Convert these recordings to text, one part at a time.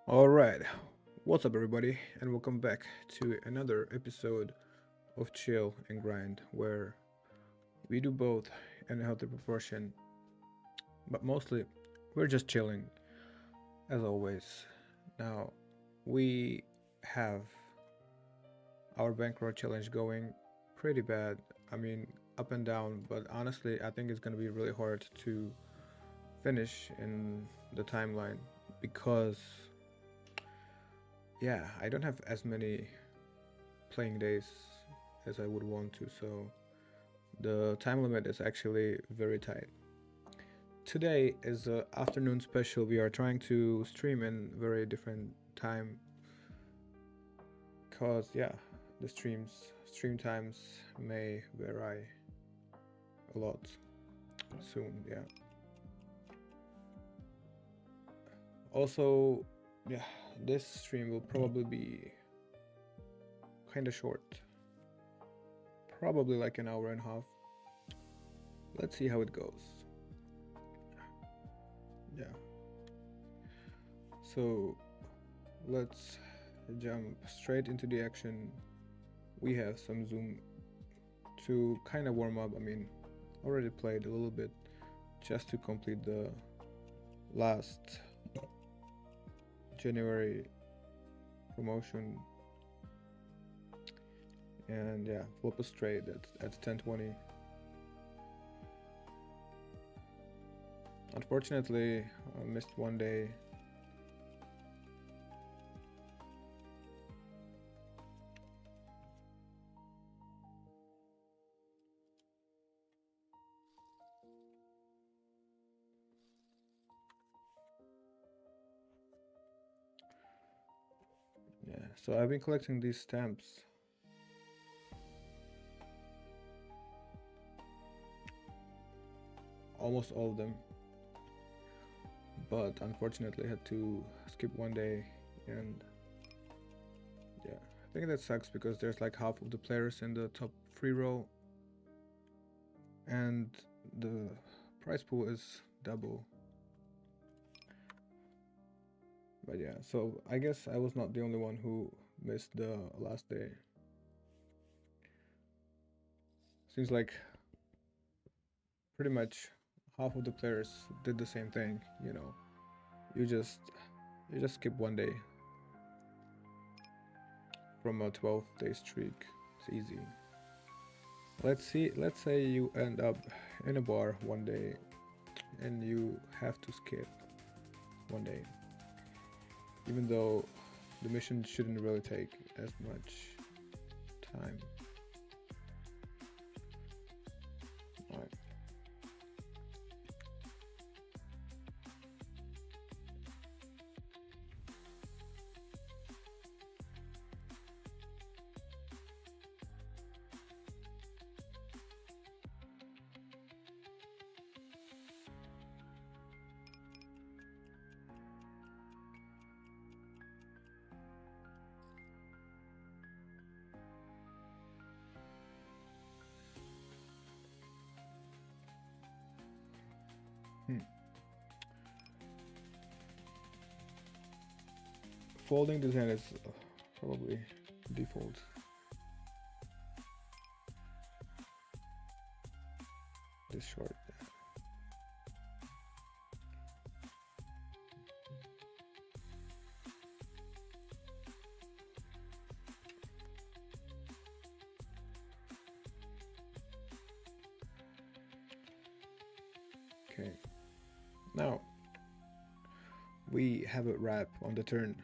All right, what's up, everybody, and welcome back to another episode of Chill and Grind, where we do both in a healthy proportion, but mostly we're just chilling, as always. Now, we have our bankroll challenge going pretty bad. I mean, up and down, but honestly, I think it's gonna be really hard to finish in the timeline because, yeah, I don't have as many playing days as I would want to, so the time limit is actually very tight. Today is a afternoon special. We are trying to stream in very different time cause yeah, the stream times may vary a lot soon, yeah. Also, yeah, this stream will probably be kind of short. Probably like an hour and a half. Let's see how it goes. Yeah. So let's jump straight into the action. We have some Zoom to kind of warm up. I mean, already played a little bit just to complete the last January promotion. And yeah, flip a straight at 10:20. Unfortunately, I missed one day. Yeah, so I've been collecting these stamps. Almost all of them. But unfortunately, I had to skip one day. And yeah, I think that sucks because there's like half of the players in the top free roll. And the prize pool is double. But yeah, so I guess I was not the only one who missed the last day. Seems like pretty much half of the players did the same thing, you know. You just you just skip one day from a 12-day streak. It's easy. Let's say you end up in a bar one day and you have to skip one day. Even though the mission shouldn't really take as much time. Alright. Hmm. Folding design is probably default. This short. Okay. Now we have a wrap on the turn.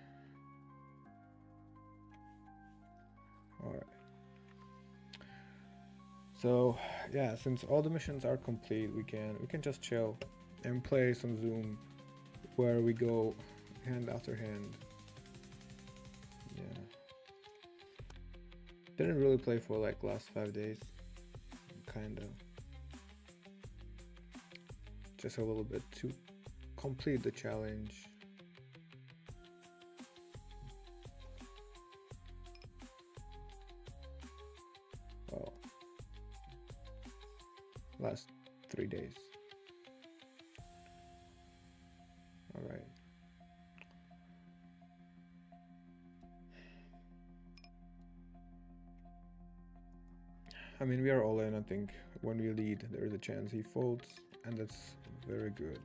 Alright. So yeah, since all the missions are complete, we can just chill and play some Zoom where we go hand after hand. Yeah. Didn't really play for like last 5 days. Kinda. Just a little bit to complete the challenge. Well, last 3 days. All right. I mean, we are all in. I think when we lead, there is a chance he folds, and that's very good.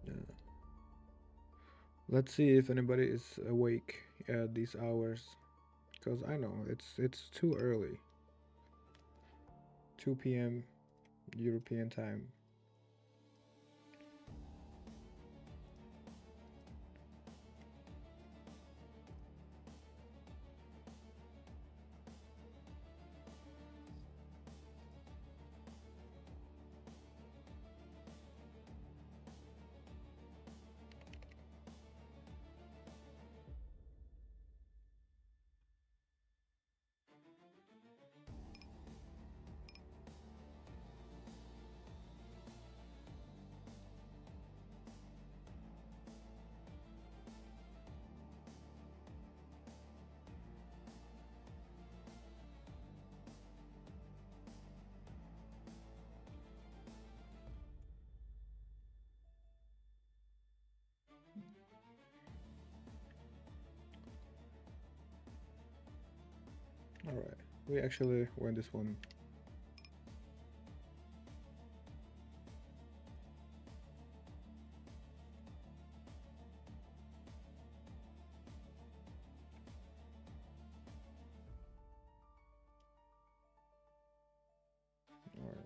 Yeah. Let's see if anybody is awake at these hours, because I know it's too early. 2 p.m. European time. All right, we actually won this one. All right.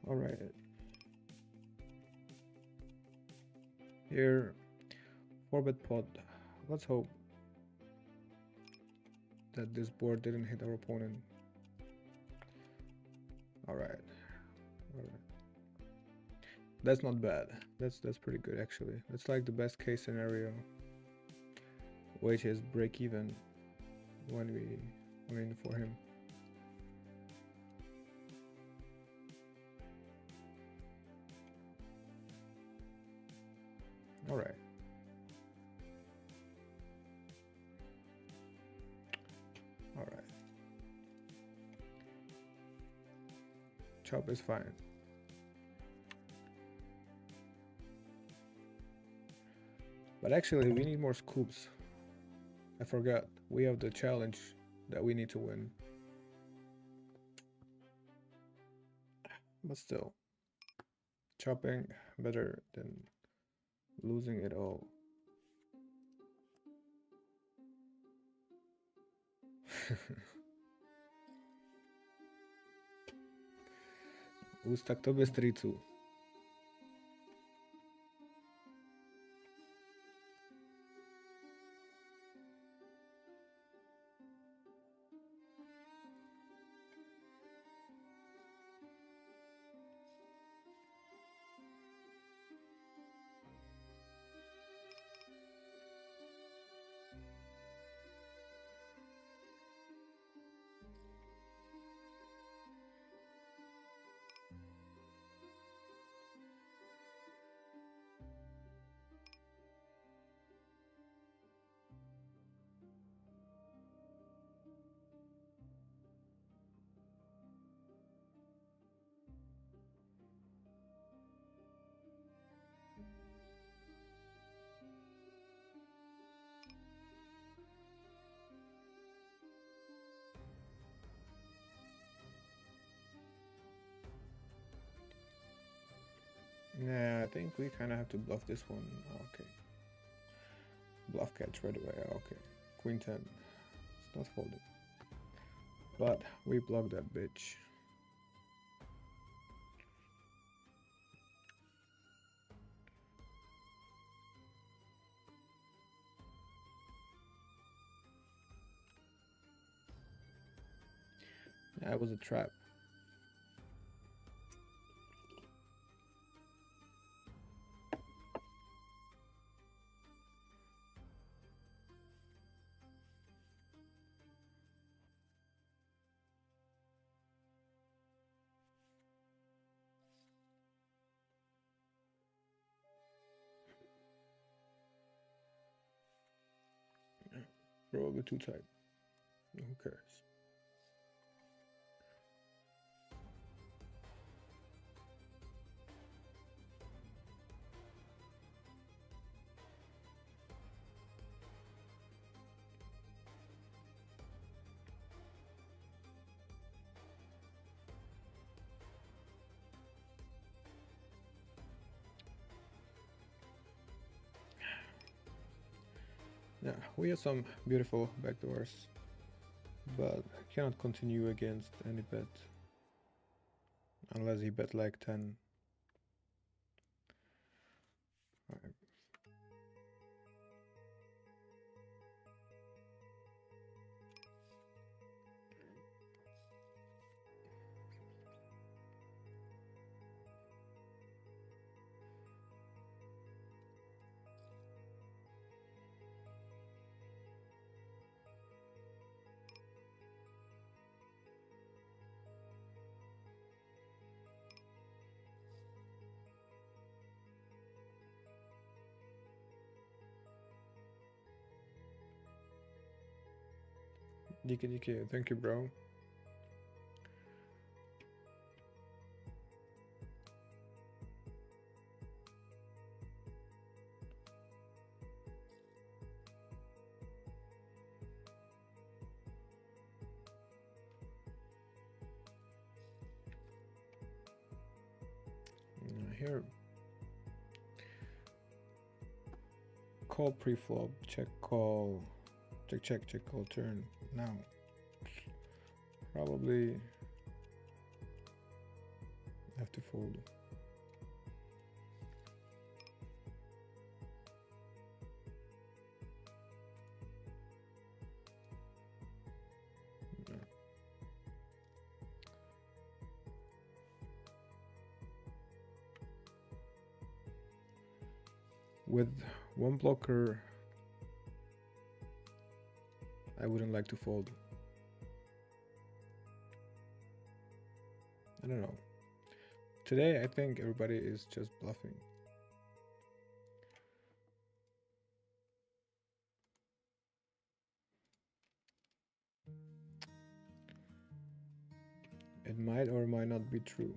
All right. Here, 4-bet pot. Let's hope that this board didn't hit our opponent. All right. All right. That's not bad. That's pretty good actually. That's like the best case scenario, which is break even when we win for him. All right. All right. Chop is fine. But actually, we need more scoops. I forgot. We have the challenge that we need to win. But still, chopping better than losing it all. Už tak tobie stricu. Nah, I think we kind of have to bluff this one. Okay. Bluff catch right away. Okay. Queen 10. It's not folding. But we block that bitch. That was a trap. Probably too tight. Who cares? Yeah, we have some beautiful backdoors, but I cannot continue against any bet unless he bet like 10. Alright. DK, thank you, bro. Here, call pre-flop, check call, check call turn. Now, probably have to fold. With one blocker, I wouldn't like to fold. I don't know. Today, I think everybody is just bluffing. It might or might not be true.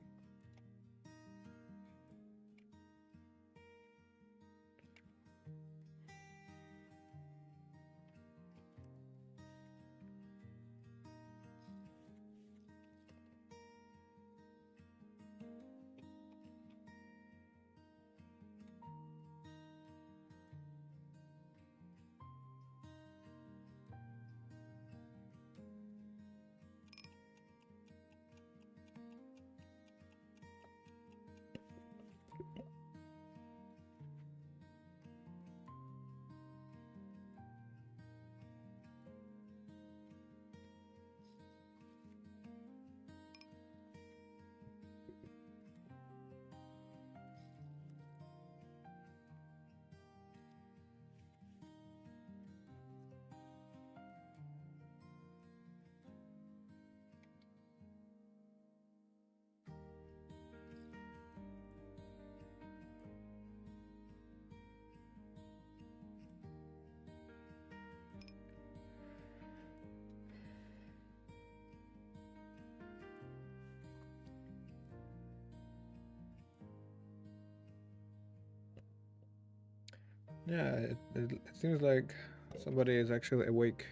Yeah, it seems like somebody is actually awake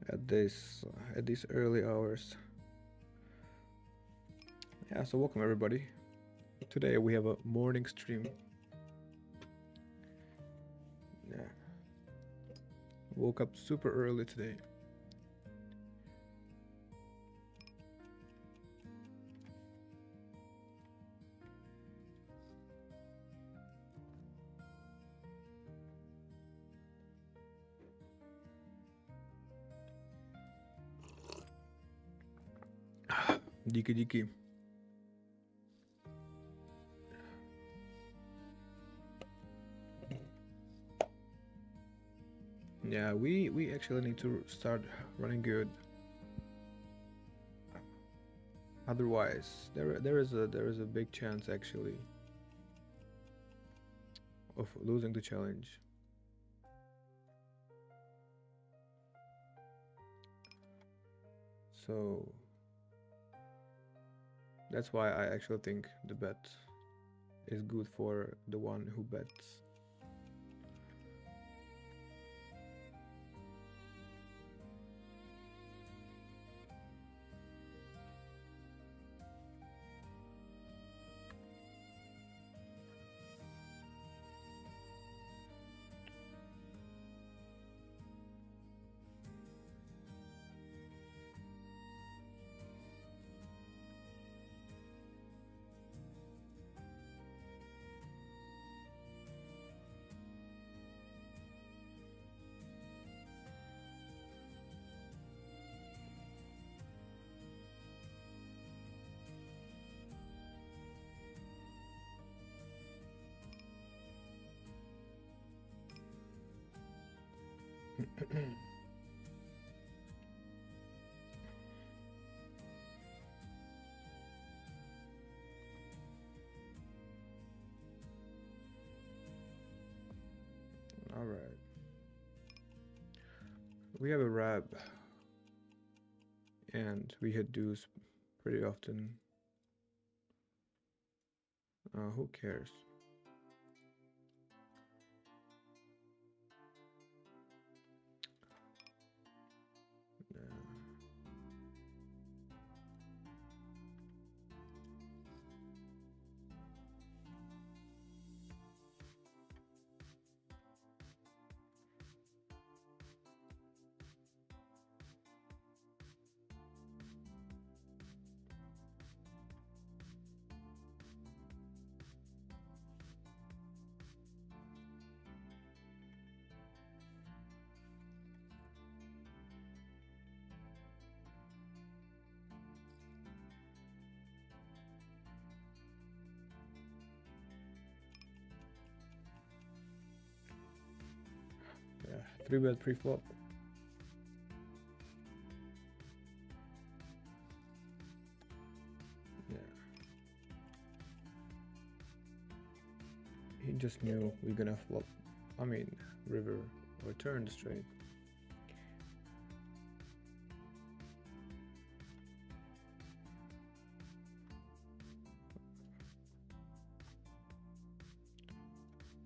at these early hours. Yeah, so welcome everybody. Today we have a morning stream. Yeah, woke up super early today. Diki diki. Yeah, we actually need to start running good. Otherwise, there is a big chance actually of losing the challenge. So that's why I actually think the bet is good for the one who bets. All right. We have a rab and we hit deuce pretty often. Who cares? Yeah, three bet pre-flop. Yeah, he just knew we're gonna flop. I mean, river or turn straight.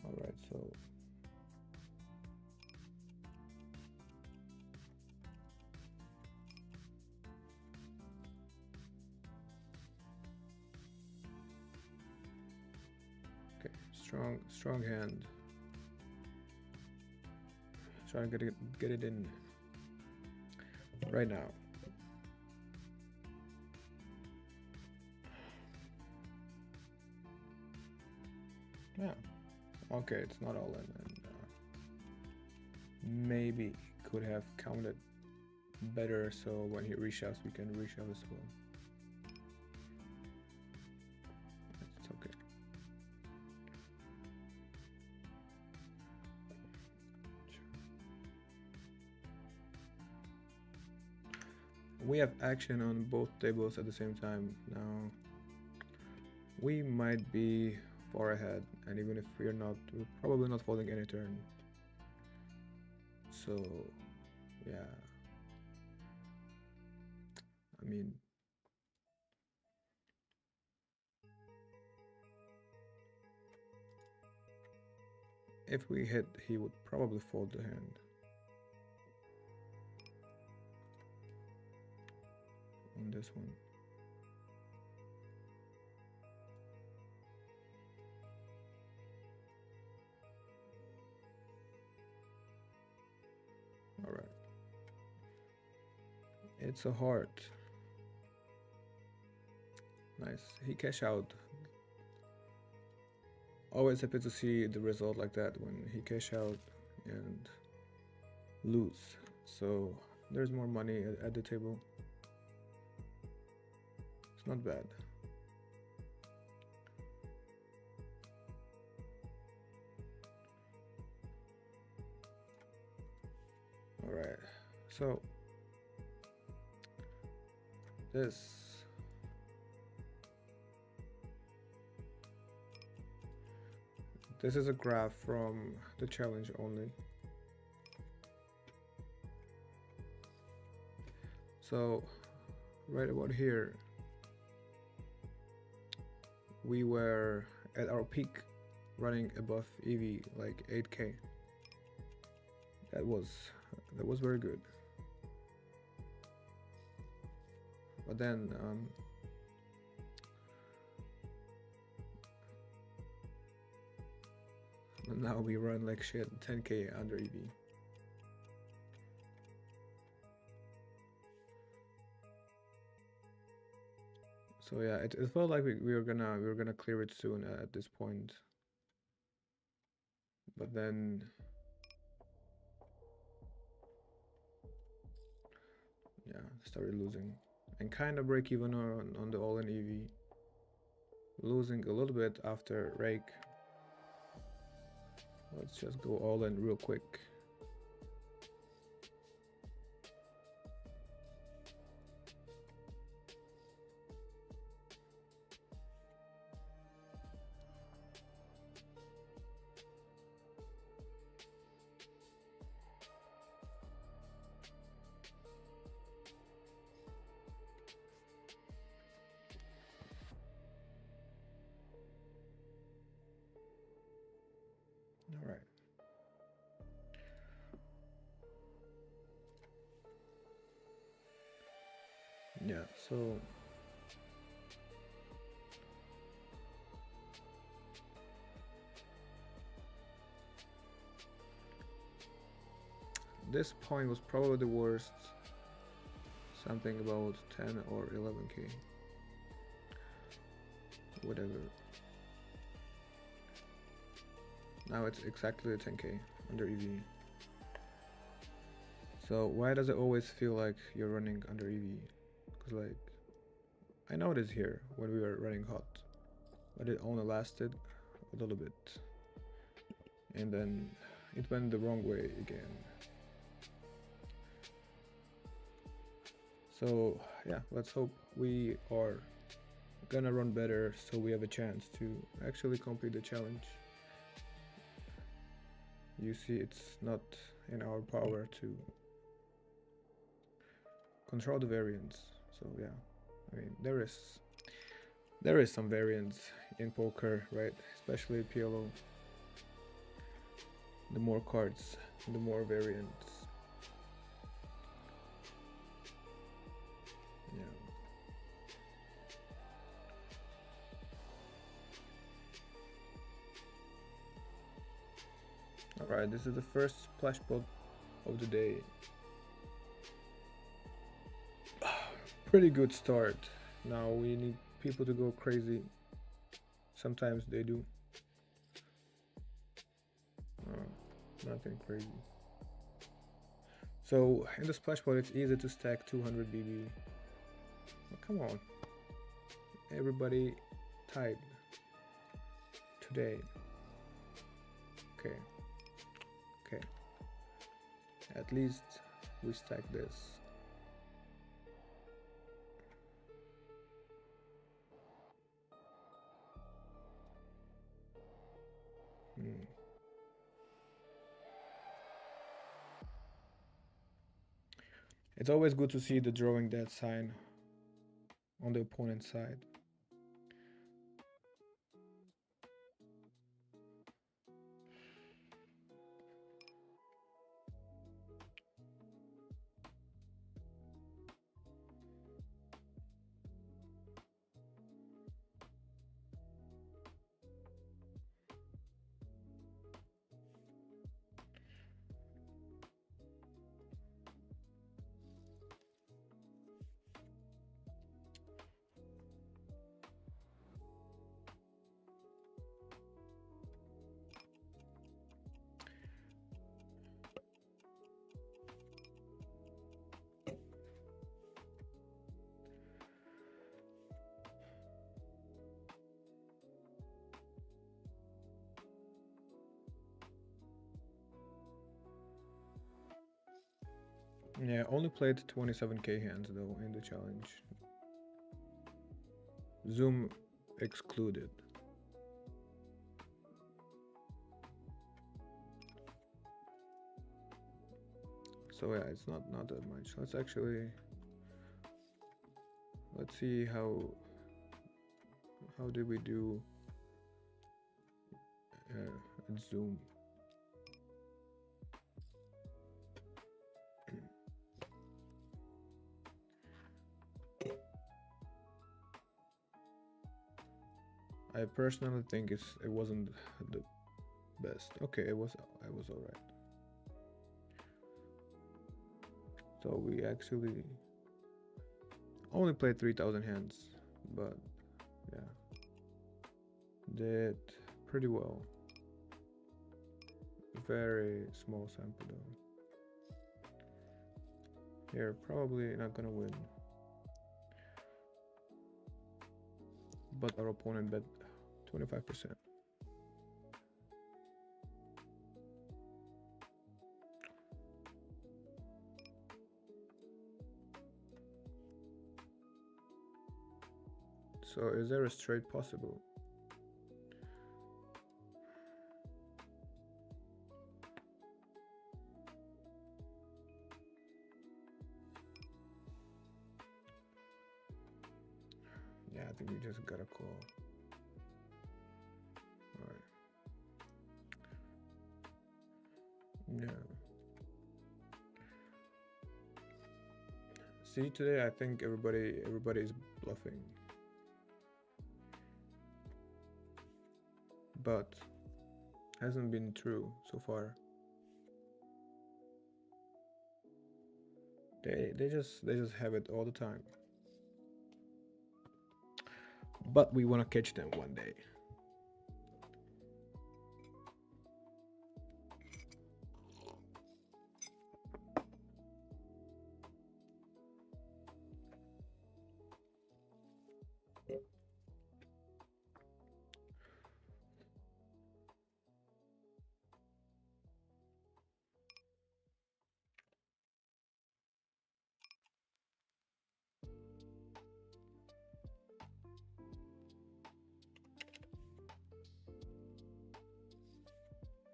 All right, so okay, strong hand. Try to get it in right now. Yeah. Okay, it's not all in, and maybe could have counted better. So when he reshoves, we can reshove as well. It's okay. We have action on both tables at the same time now. We might be far ahead, and even if we're not, we're probably not folding any turn. So, yeah, I mean, If we hit, he would probably fold the hand. On this one. All right. It's a heart. Nice. He cash out. Always happy to see the result like that when he cash out and lose. So there's more money at the table. It's not bad. All right. So this is a graph from the challenge only. So right about here we were at our peak running above EV like 8k. That was very good. But then now we run like shit 10k under EV. So yeah, it felt like we were gonna clear it soon at this point. But then yeah, started losing and kind of break even on the all-in EV. Losing a little bit after rake. Let's just go all in real quick. All right. Yeah, so this point was probably the worst. Something about 10 or 11k. Whatever. Now it's exactly 10k under EV. So why does it always feel like you're running under EV? Because like, I noticed here when we were running hot, but it only lasted a little bit. And then it went the wrong way again. So yeah, let's hope we are gonna run better so we have a chance to actually complete the challenge. You see, it's not in our power to control the variance. So yeah, I mean there is some variance in poker, right? Especially PLO. The more cards, the more variance. Yeah. Alright, this is the first splash pot of the day. Pretty good start. Now we need people to go crazy. Sometimes they do. Nothing crazy. So in the splash pot it's easy to stack 200 BB. Oh, come on. Everybody tied today. Okay. Okay. At least we stack this. It's always good to see the drawing dead sign on the opponent's side. Yeah, only played 27k hands though in the challenge. Zoom excluded. So yeah, it's not that much. Let's see how did we do at Zoom. I personally think it wasn't the best. Okay, it was all right. So we actually only played 3,000 hands, but yeah, did pretty well. Very small sample though. Here, probably not gonna win, but our opponent bet 25%. So is there a straight possible? Yeah, I think we just got a call. All right. Yeah. See, today I think everybody is bluffing, but hasn't been true so far. They just have it all the time. But we want to catch them one day.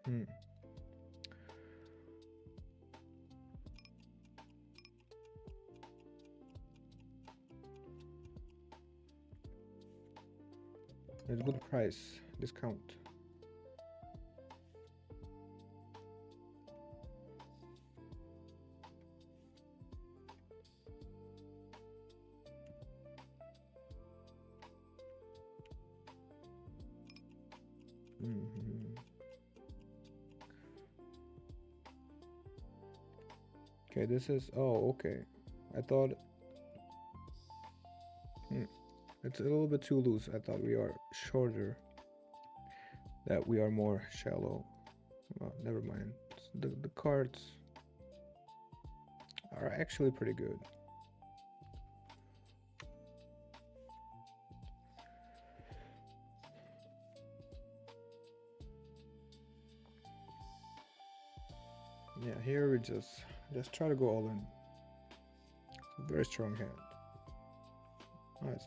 Hmm. It's a good price discount. Hmm. Okay, this is. Oh, okay. I thought. Hmm, it's a little bit too loose. I thought we are shorter. That we are more shallow. Well, never mind. The cards are actually pretty good. Yeah, here we just try to go all in. It's a very strong hand. Oh, it's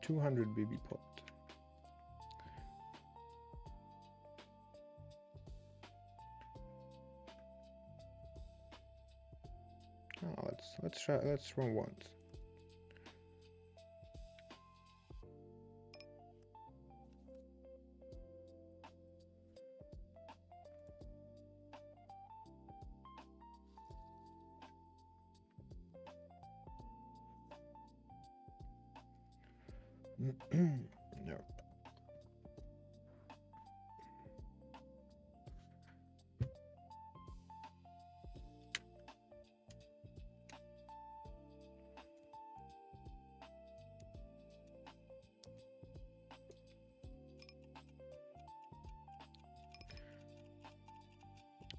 200 BB pot. Oh, let's run once. No.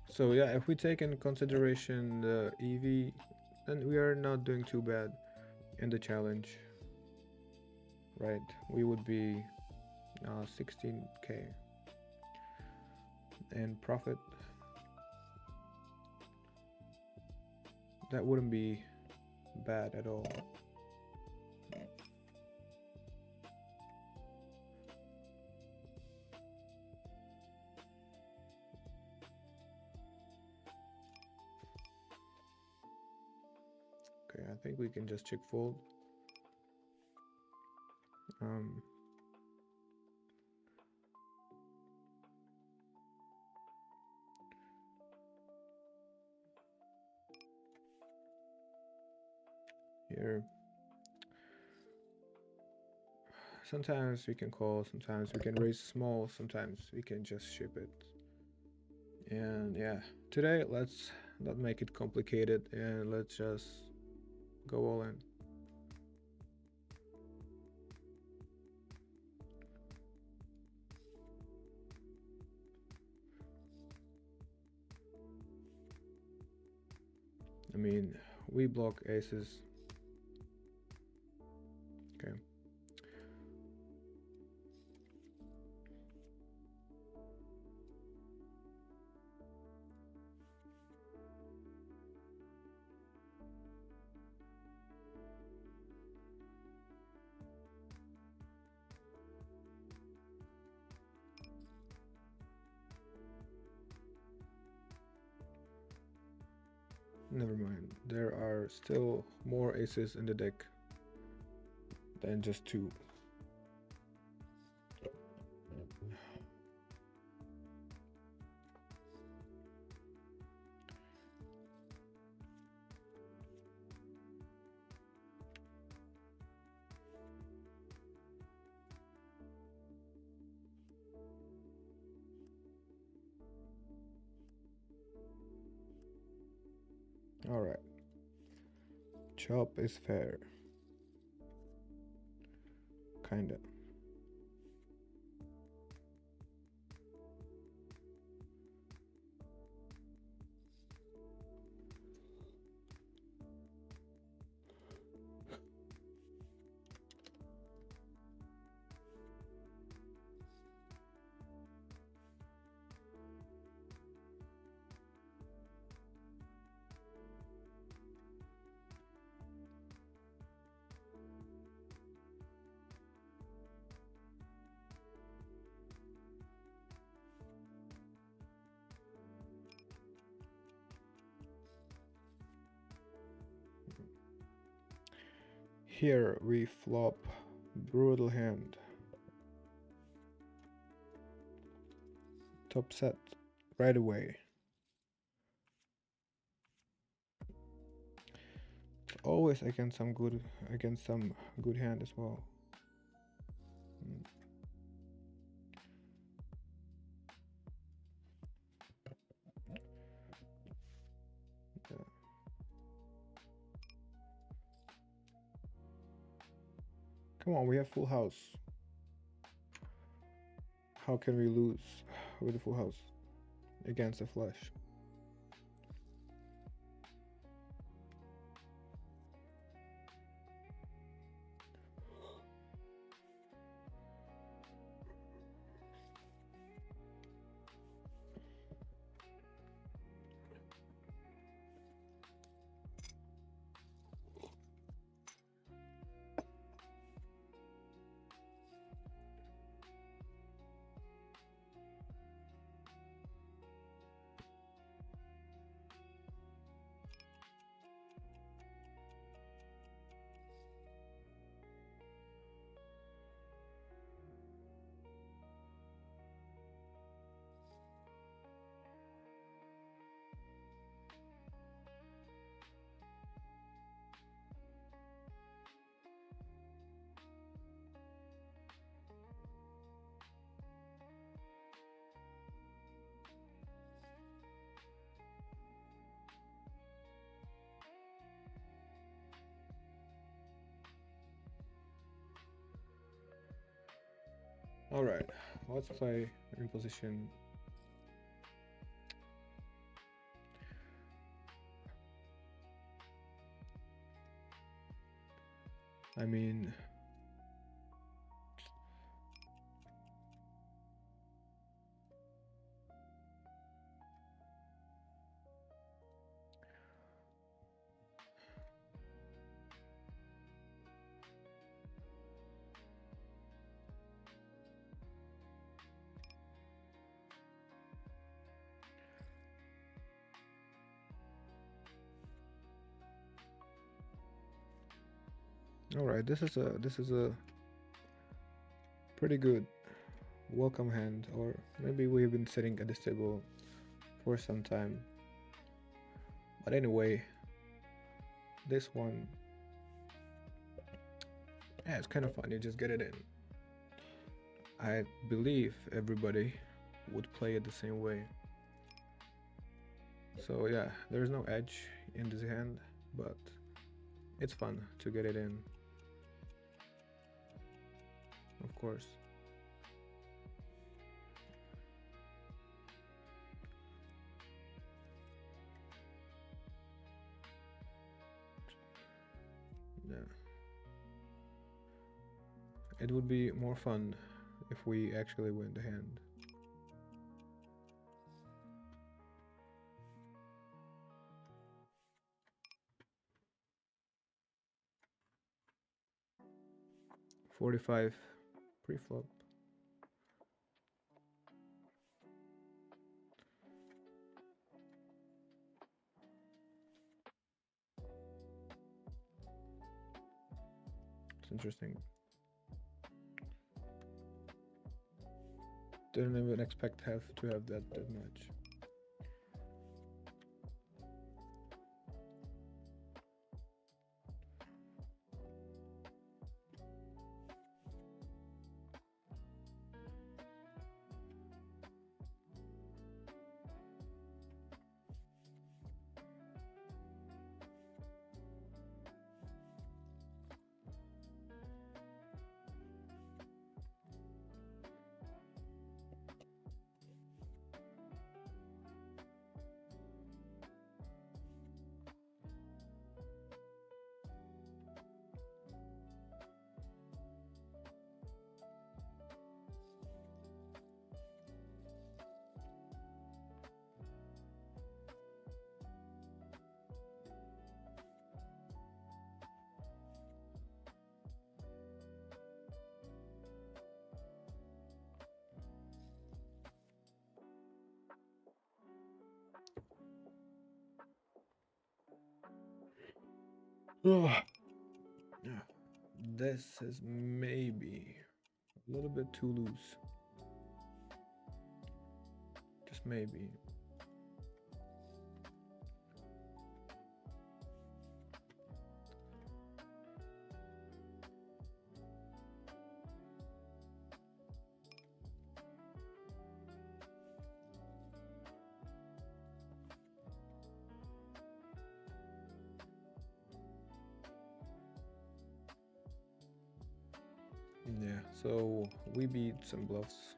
So yeah, if we take in consideration the EV, then we are not doing too bad in the challenge, right? We would be 16k in profit. that wouldn't be bad at all. Okay, I think we can just check fold. Um, Here, sometimes we can call, sometimes we can raise small, sometimes we can just ship it. And yeah, today let's not make it complicated and let's just go all in. I mean, we block aces. Okay. Never mind. There are still more aces in the deck than just two. Alright. Chop is fair. Kinda. Here we flop brutal hand. Top set right away. Always against some good hand as well. Mm. Yeah. Come on, we have full house. How can we lose with a full house against a flush? All right, let's play in position. I mean, All right, this is a pretty good welcome hand, or maybe we've been sitting at this table for some time. But anyway, this one, yeah, it's kind of fun. You just get it in. I believe everybody would play it the same way. So yeah, there's no edge in this hand, but it's fun to get it in, of course. Yeah, it would be more fun if we actually win the hand. 45 pre-flop. It's interesting. Didn't even expect have to have that much. Ugh. Yeah, this is maybe a little bit too loose. Just maybe. Yeah, so we beat some bluffs.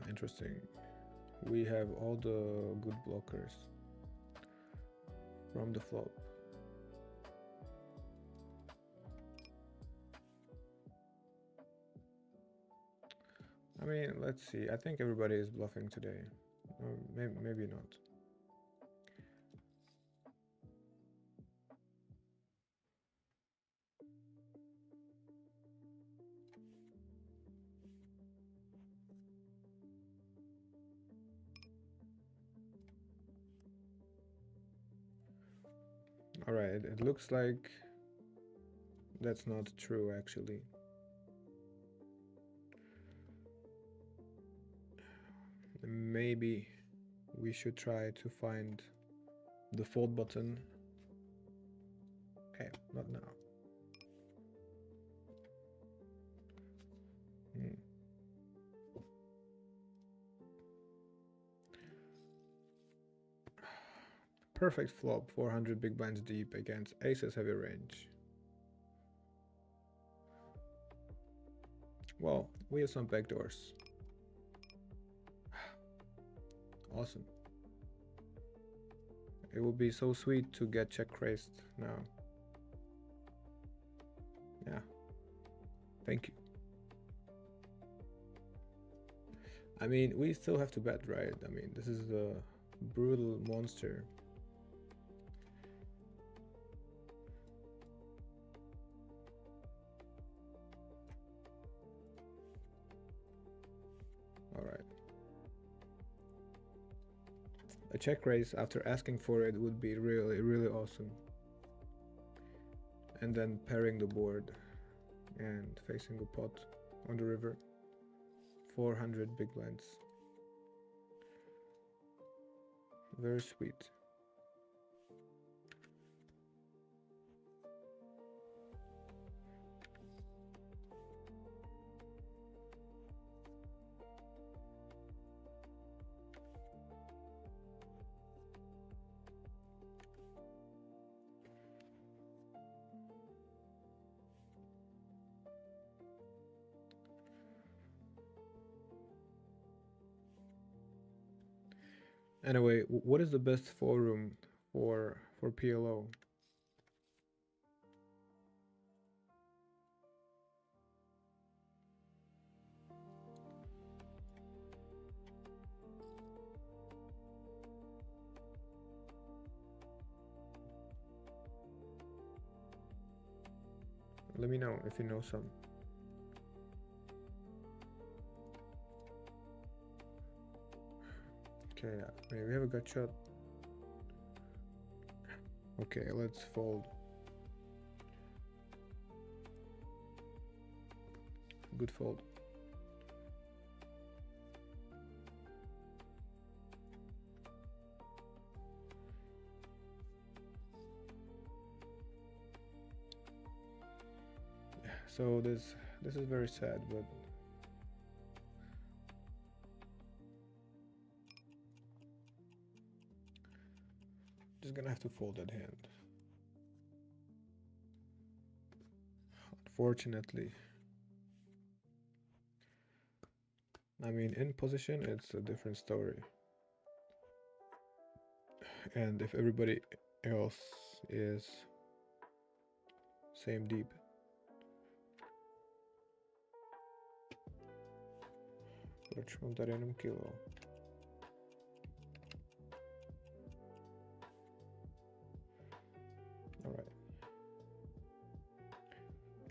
Interesting. We have all the good blockers from the flop. I mean, let's see. I think everybody is bluffing today. Maybe not. All right, it looks like that's not true actually. Maybe we should try to find the fold button. Okay, not now. Hmm. Perfect flop, 400 big blinds deep against aces heavy range. Well, we have some backdoors. Awesome. It would be so sweet to get check raised now. Yeah. Thank you. I mean, we still have to bet, right? I mean, this is the brutal monster. All right. A check raise after asking for it would be really, really awesome. And then pairing the board and facing a pot on the river. 400 big blinds. Very sweet. Anyway, what is the best forum for PLO? Let me know if you know some. Okay, maybe we have a gut shot. Okay, let's fold. Good fold. So this is very sad, but just gonna have to fold that hand. Unfortunately. I mean, in position, it's a different story. And if everybody else is same deep. Proč mám tady jenom kilo? Alright.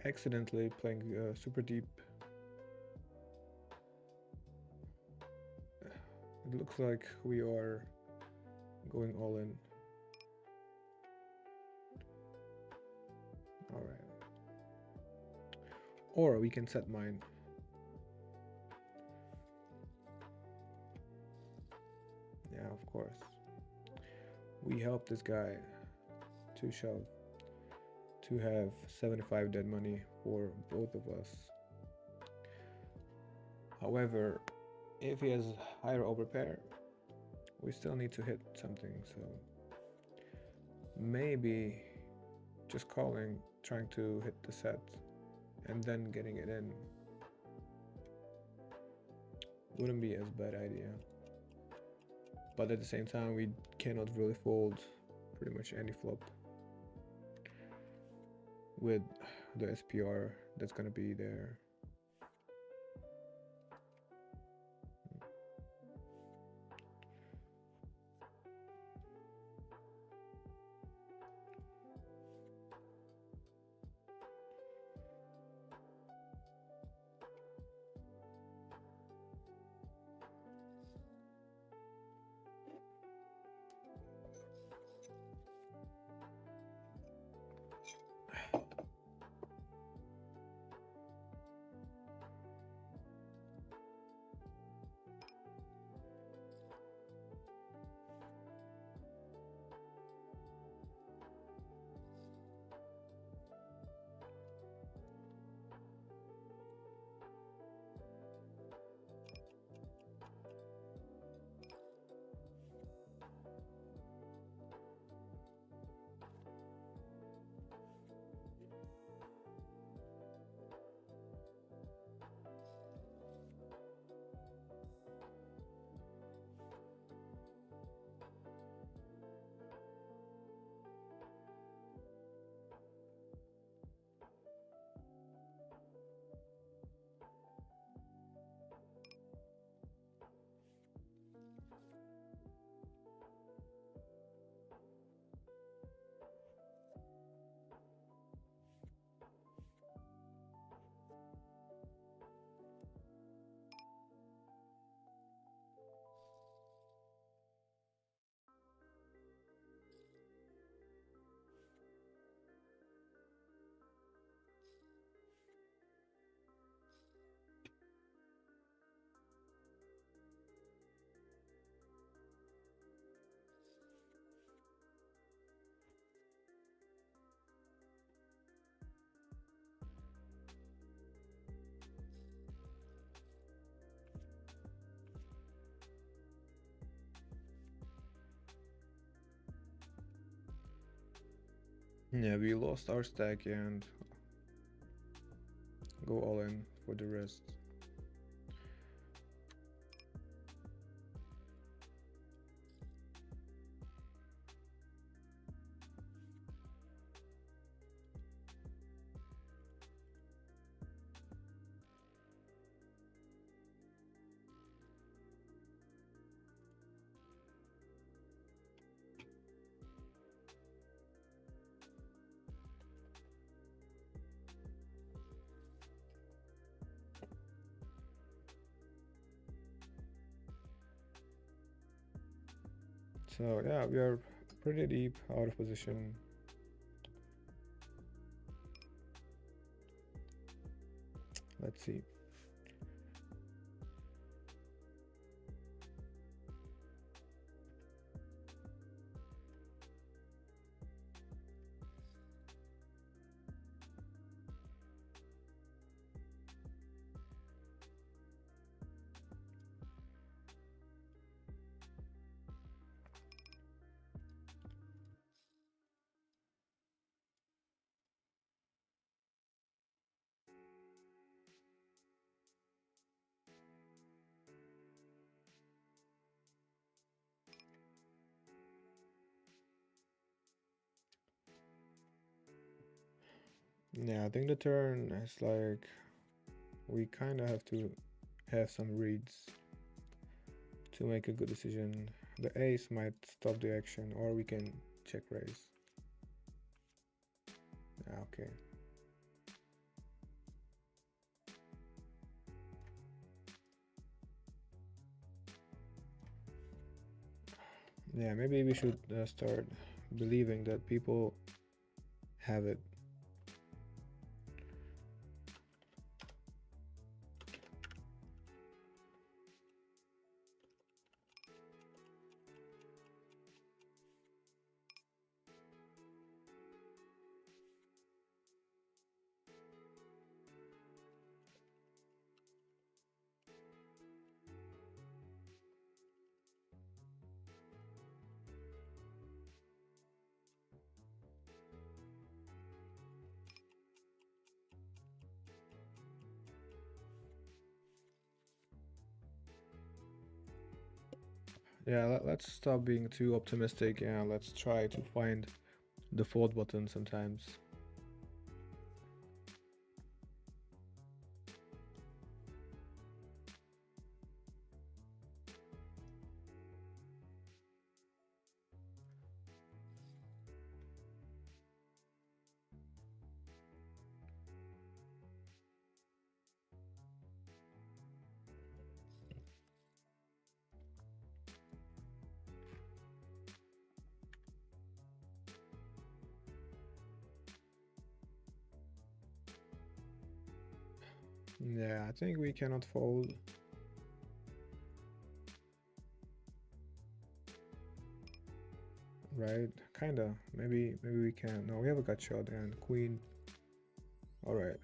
Accidentally playing super deep. It looks like we are going all in. Alright. Or we can set mine. Yeah, of course. We help this guy to shove to have 75 dead money for both of us. However, if he has higher overpair, we still need to hit something, so maybe just calling, trying to hit the set, and then getting it in wouldn't be as bad idea. But at the same time, we cannot really fold pretty much any flop with the SPR that's gonna be there. Yeah, we lost our stack and go all in for the rest. So yeah, we are pretty deep out of position. Let's see. Yeah, I think the turn is like we kind of have to have some reads to make a good decision. The ace might stop the action, or we can check raise. Okay. Yeah, maybe we should start believing that people have it. Yeah, let's stop being too optimistic and let's try to find the fold button sometimes. Yeah, I think we cannot fold. Right? Kinda. Maybe we can. No, we have a gut shot and queen. All right.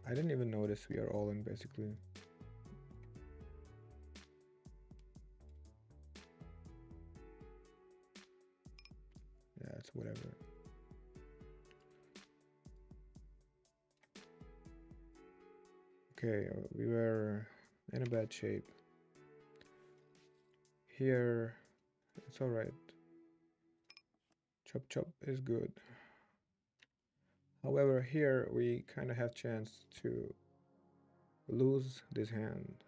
I didn't even notice we are all in basically. Yeah, it's whatever. Okay, we were in a bad shape. Here, it's alright. Chop chop is good. However, here we kind of have chance to lose this hand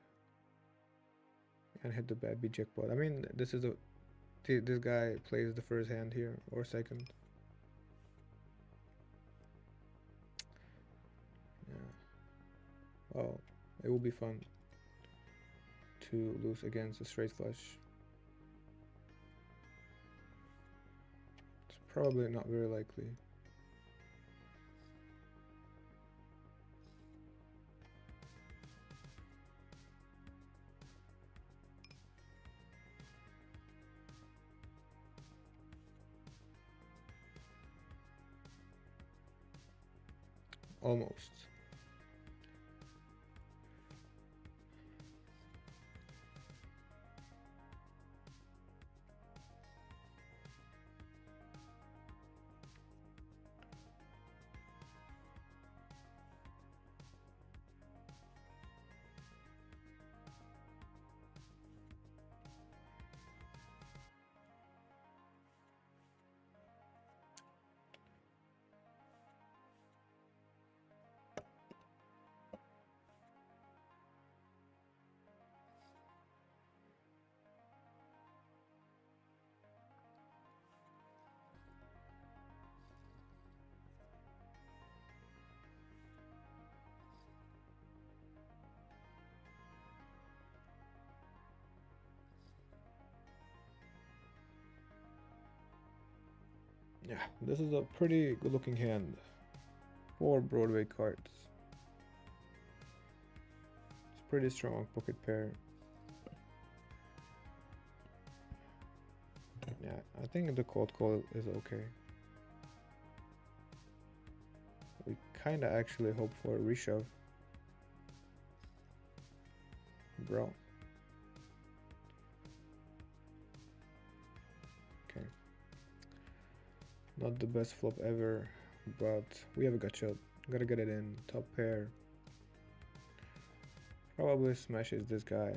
and hit the bad B jackpot. I mean, this guy plays the first hand here or second. Yeah. Well, it will be fun to lose against a straight flush. It's probably not very likely. Almost. Yeah, this is a pretty good looking hand. 4 Broadway cards. It's pretty strong pocket pair. Yeah, I think the cold call is okay. We kinda actually hope for a reshove. Bro. Okay. Not the best flop ever, but we have a gut shot. Gotta get it in. Top pair. Probably smashes this guy.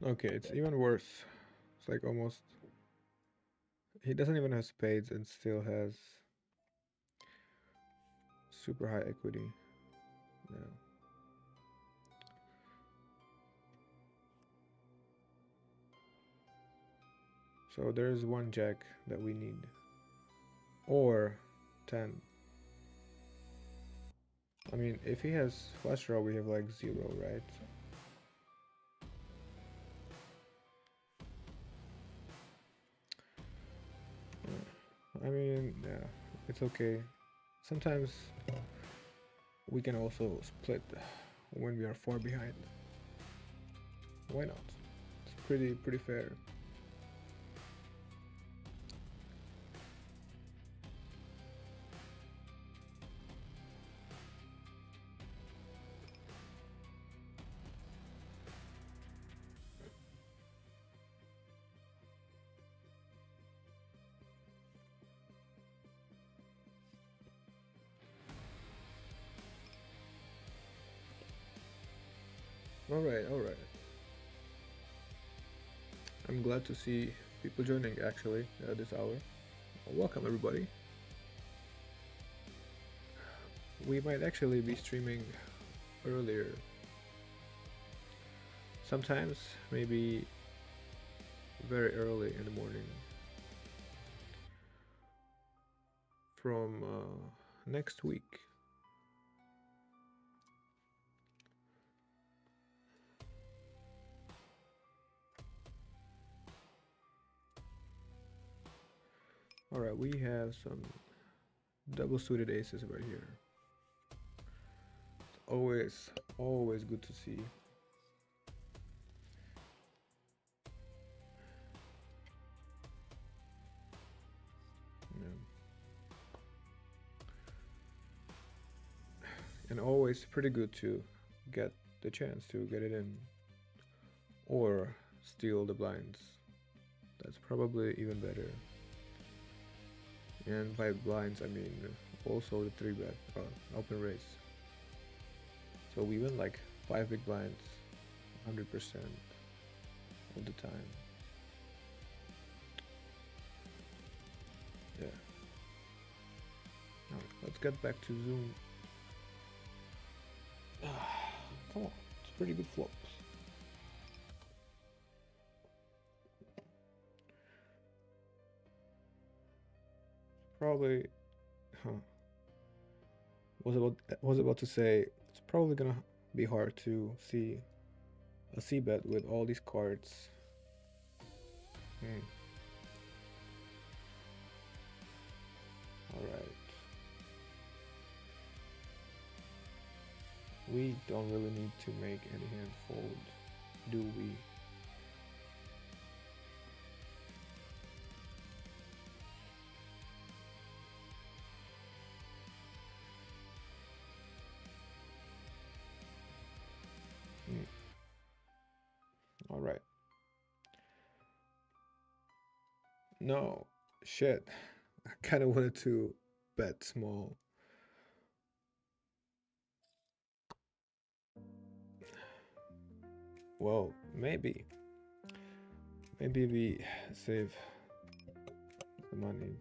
Okay, it's even worse. It's like almost. He doesn't even have spades and still has super high equity. Yeah. So there's one jack that we need. Or 10. I mean, if he has flush draw, we have like 0, right? I mean, yeah, it's okay. Sometimes we can also split when we are far behind. Why not? It's pretty fair. Alright, alright. I'm glad to see people joining actually at this hour. Welcome everybody. We might actually be streaming earlier. Sometimes, maybe very early in the morning. From next week. Alright, we have some double suited aces right here. It's always good to see. Yeah. And always pretty good to get the chance to get it in or steal the blinds. That's probably even better. And by blinds, I mean also the 3-bet open race. So we win like 5 big blinds 100% of the time. Yeah. Now let's get back to Zoom. Come on, it's pretty good flops. Probably, huh? Was about to say it's probably gonna be hard to see a C bet with all these cards. Hmm. All right. We don't really need to make any hand fold, do we? Hmm. All right. No, shit. I kind of wanted to bet small. Well, maybe. Maybe we save the money.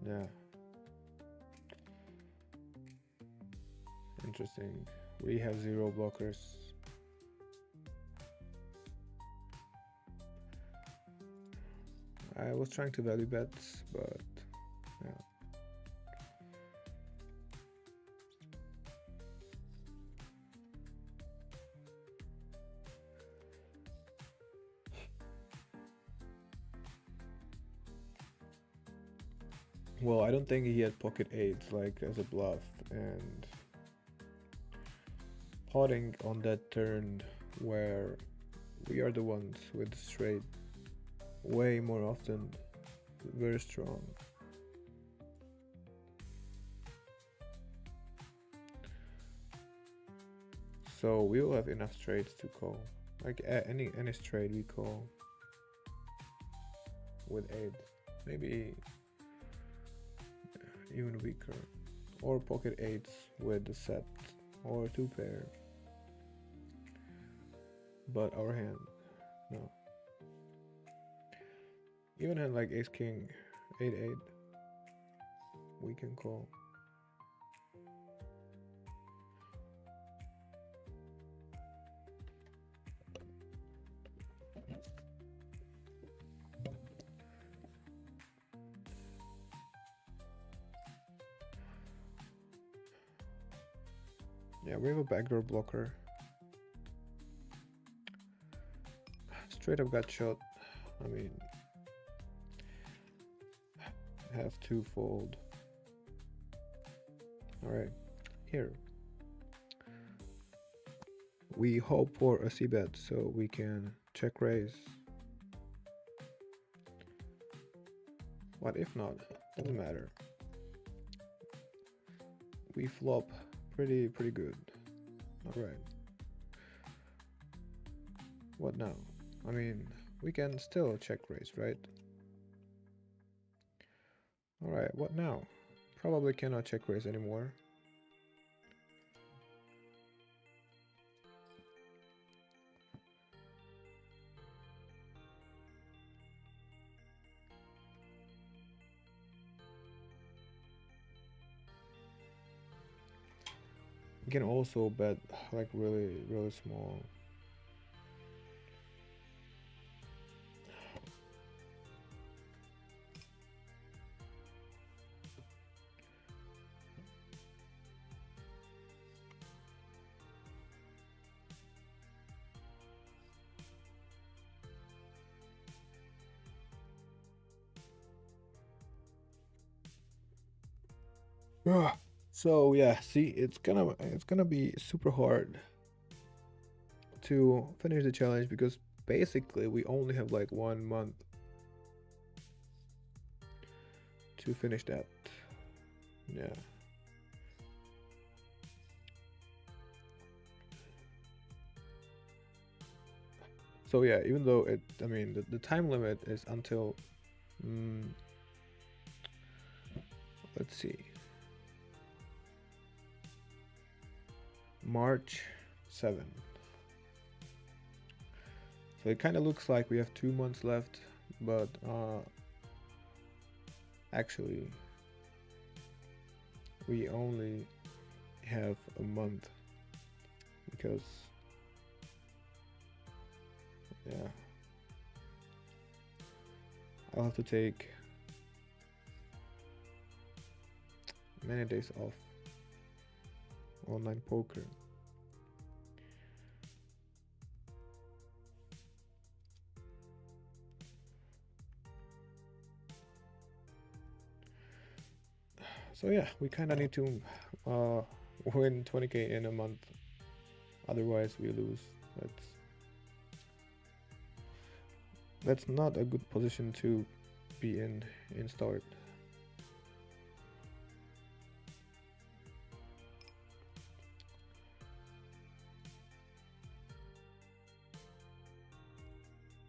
Yeah, interesting. We have zero blockers. I was trying to value bets, but yeah. Well, I don't think he had pocket eights like as a bluff, and potting on that turn where we are the ones with straight way more often, very strong. So we will have enough straights to call. Like any straight we call with eight, maybe even weaker, or pocket eights with the set or two pair. But our hand, no. Even hand like ace king, 8-8, we can call. Yeah, we have a backdoor blocker. Straight up got shot. I mean, have to fold. Alright, here. We hope for a c-bet so we can check raise. What if not? Doesn't matter. We flop pretty good. Alright. What now? I mean, we can still check raise, right? Alright, what now? Probably cannot check raise anymore. You can also bet like really small. So yeah, see, it's gonna be super hard to finish the challenge because basically we only have like 1 month to finish that. Yeah. So yeah, even though I mean, the time limit is until, mm, let's see, March 7th. So it kind of looks like we have 2 months left, but actually we only have a month because, yeah, I'll have to take many days off online poker. So yeah, we kind of need to uh, win 20k in a month, otherwise we lose. That's not a good position to be in start.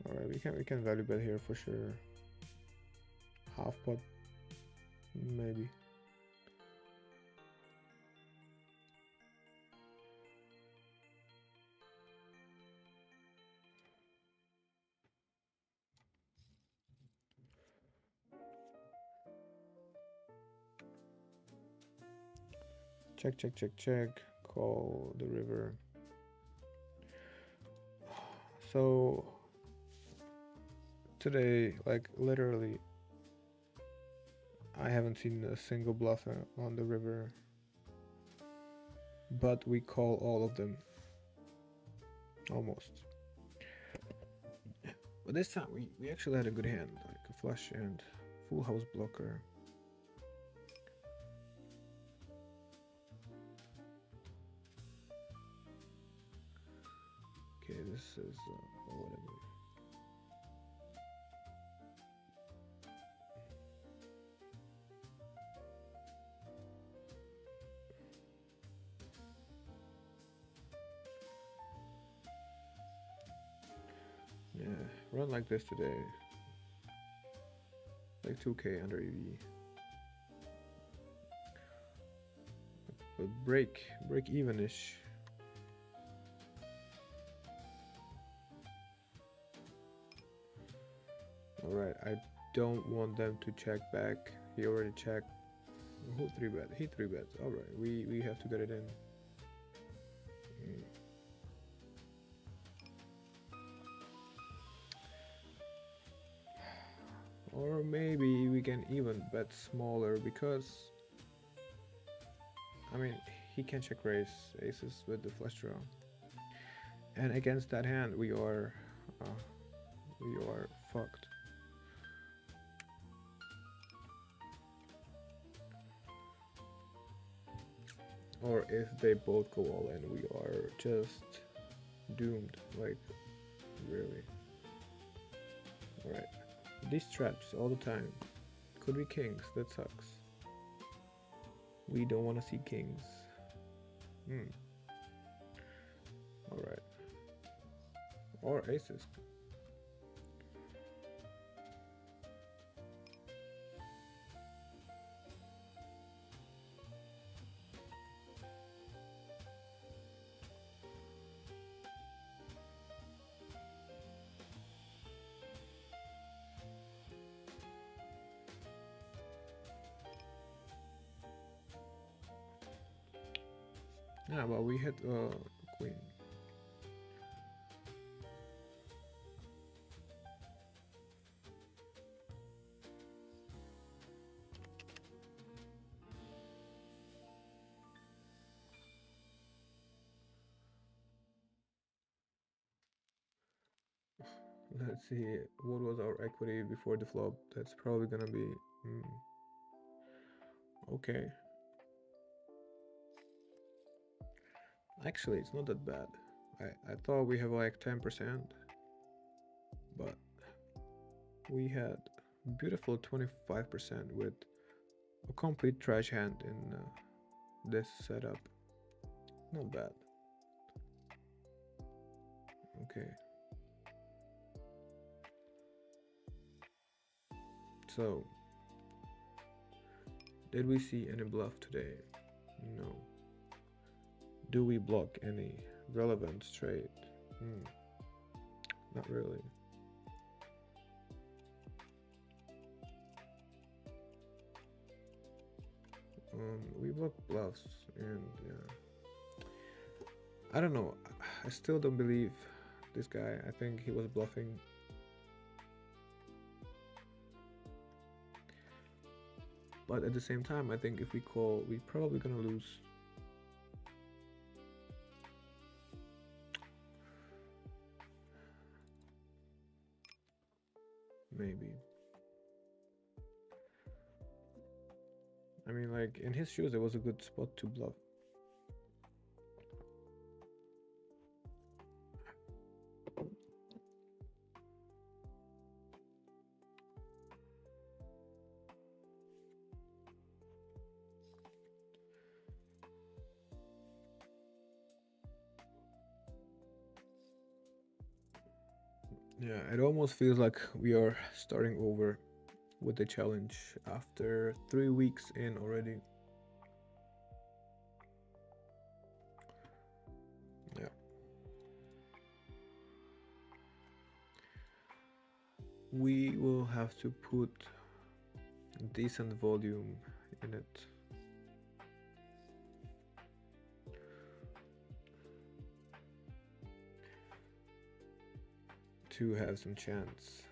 All right, we can value bet here for sure. Half pot, maybe. Check. Call the river. So today, like literally, I haven't seen a single bluff on the river, but we call all of them almost. But this time we actually had a good hand, like a flush and full house blocker. Okay, this is whatever. Yeah, run like this today. Like 2k under EV. But break even-ish. Alright, I don't want them to check back. He already checked. Who 3-bet? He 3-bets. Alright, we have to get it in. Or maybe we can even bet smaller because I mean he can check raise aces with the flush draw. And against that hand we are fucked. Or if they both go all in, we are just doomed, like really. Alright. These traps all the time. Could be kings, that sucks. We don't want to see kings. Alright. Or aces. Yeah, but we hit queen. Let's see, what was our equity before the flop? That's probably gonna be okay. Actually, it's not that bad. I thought we have like 10%, but we had beautiful 25% with a complete trash hand in this setup. Not bad. Okay. So, did we see any bluff today? No. Do we block any relevant straight? Not really. We block bluffs and yeah. I don't know. I still don't believe this guy. I think he was bluffing. But at the same time, I think if we call, we're probably gonna lose. Maybe. I mean, like, in his shoes, it was a good spot to bluff. Yeah, it almost feels like we are starting over with the challenge after 3 weeks in already. Yeah. We will have to put decent volume in it. to have some chance.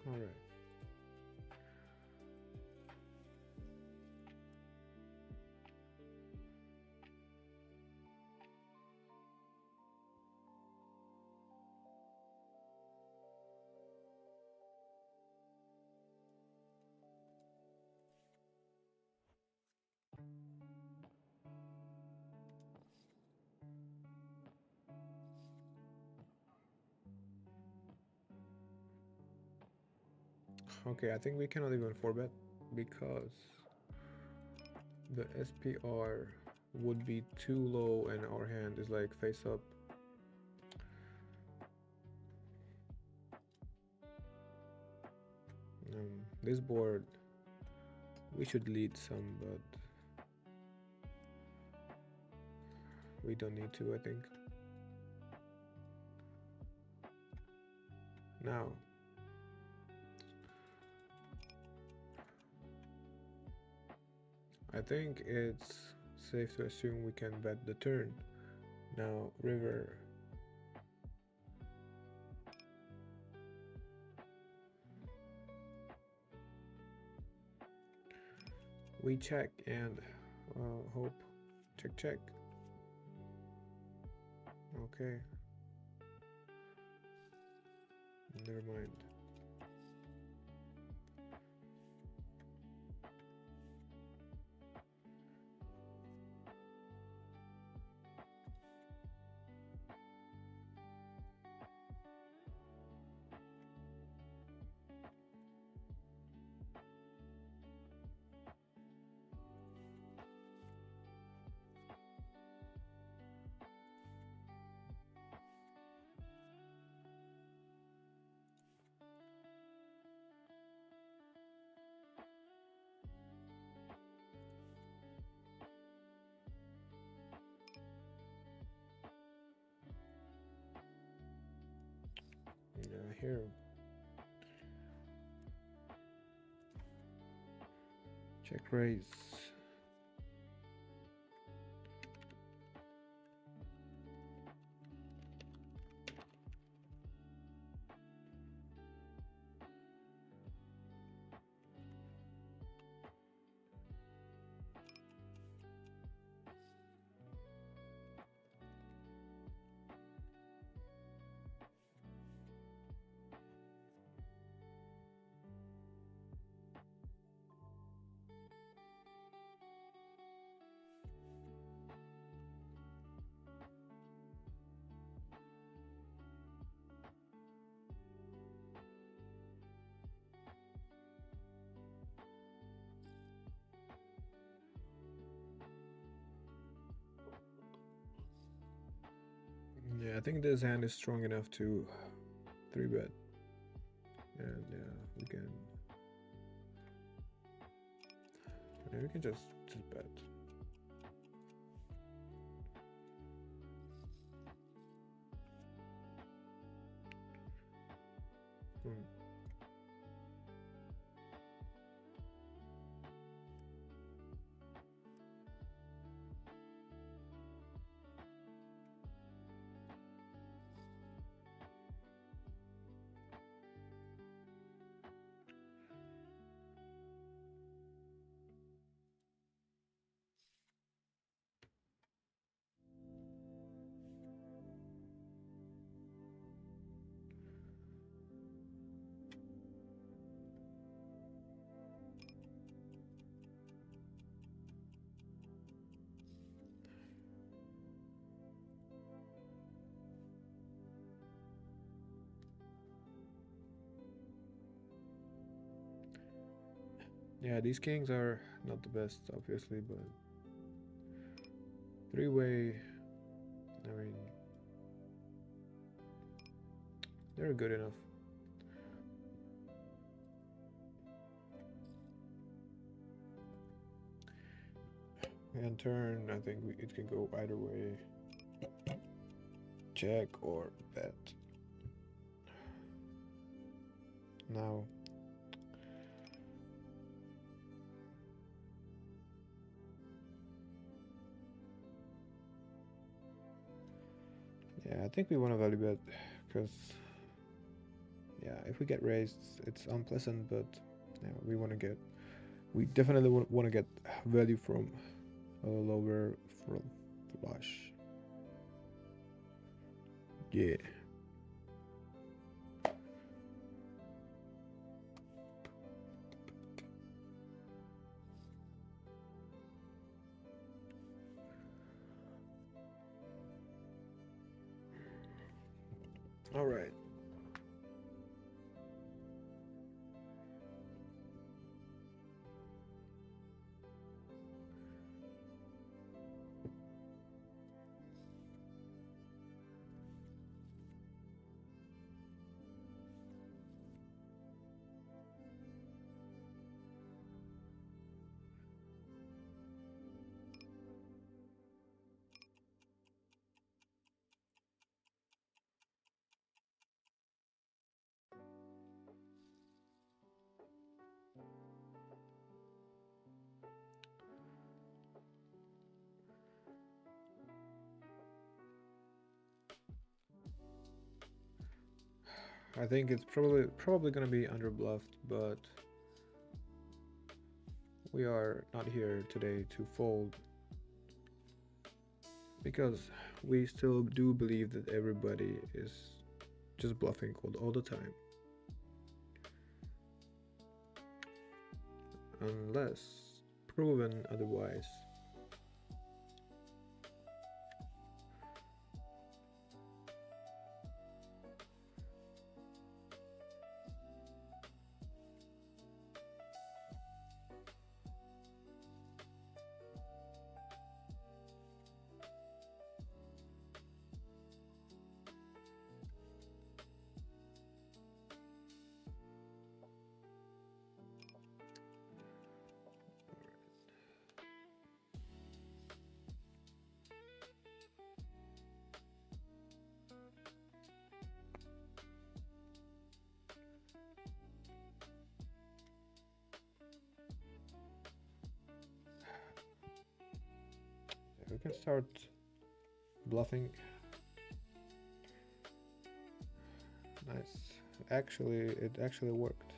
All right. Okay, I think we cannot even 4-bet because the SPR would be too low and our hand is like face up. This board we should lead some, but we don't need to, I think. Now, I think it's safe to assume we can bet the turn. Now, river. We check and hope. Check, check. Okay. Never mind. Yeah, here. Check raise. Yeah, I think this hand is strong enough to 3-bet. And yeah, we can just bet. Hmm. Yeah, these kings are not the best, obviously, but three-way, I mean, they're good enough. And turn, I think it can go either way. Check or bet. Now, yeah, I think we want to value bet because, yeah, if we get raised, it's unpleasant, but yeah, we definitely want to get value from a lower flush. Yeah. All right. I think it's probably gonna be under bluffed, but we are not here today to fold because we still do believe that everybody is just bluffing all the time. Unless proven otherwise. We can start bluffing. Nice. Actually, it actually worked.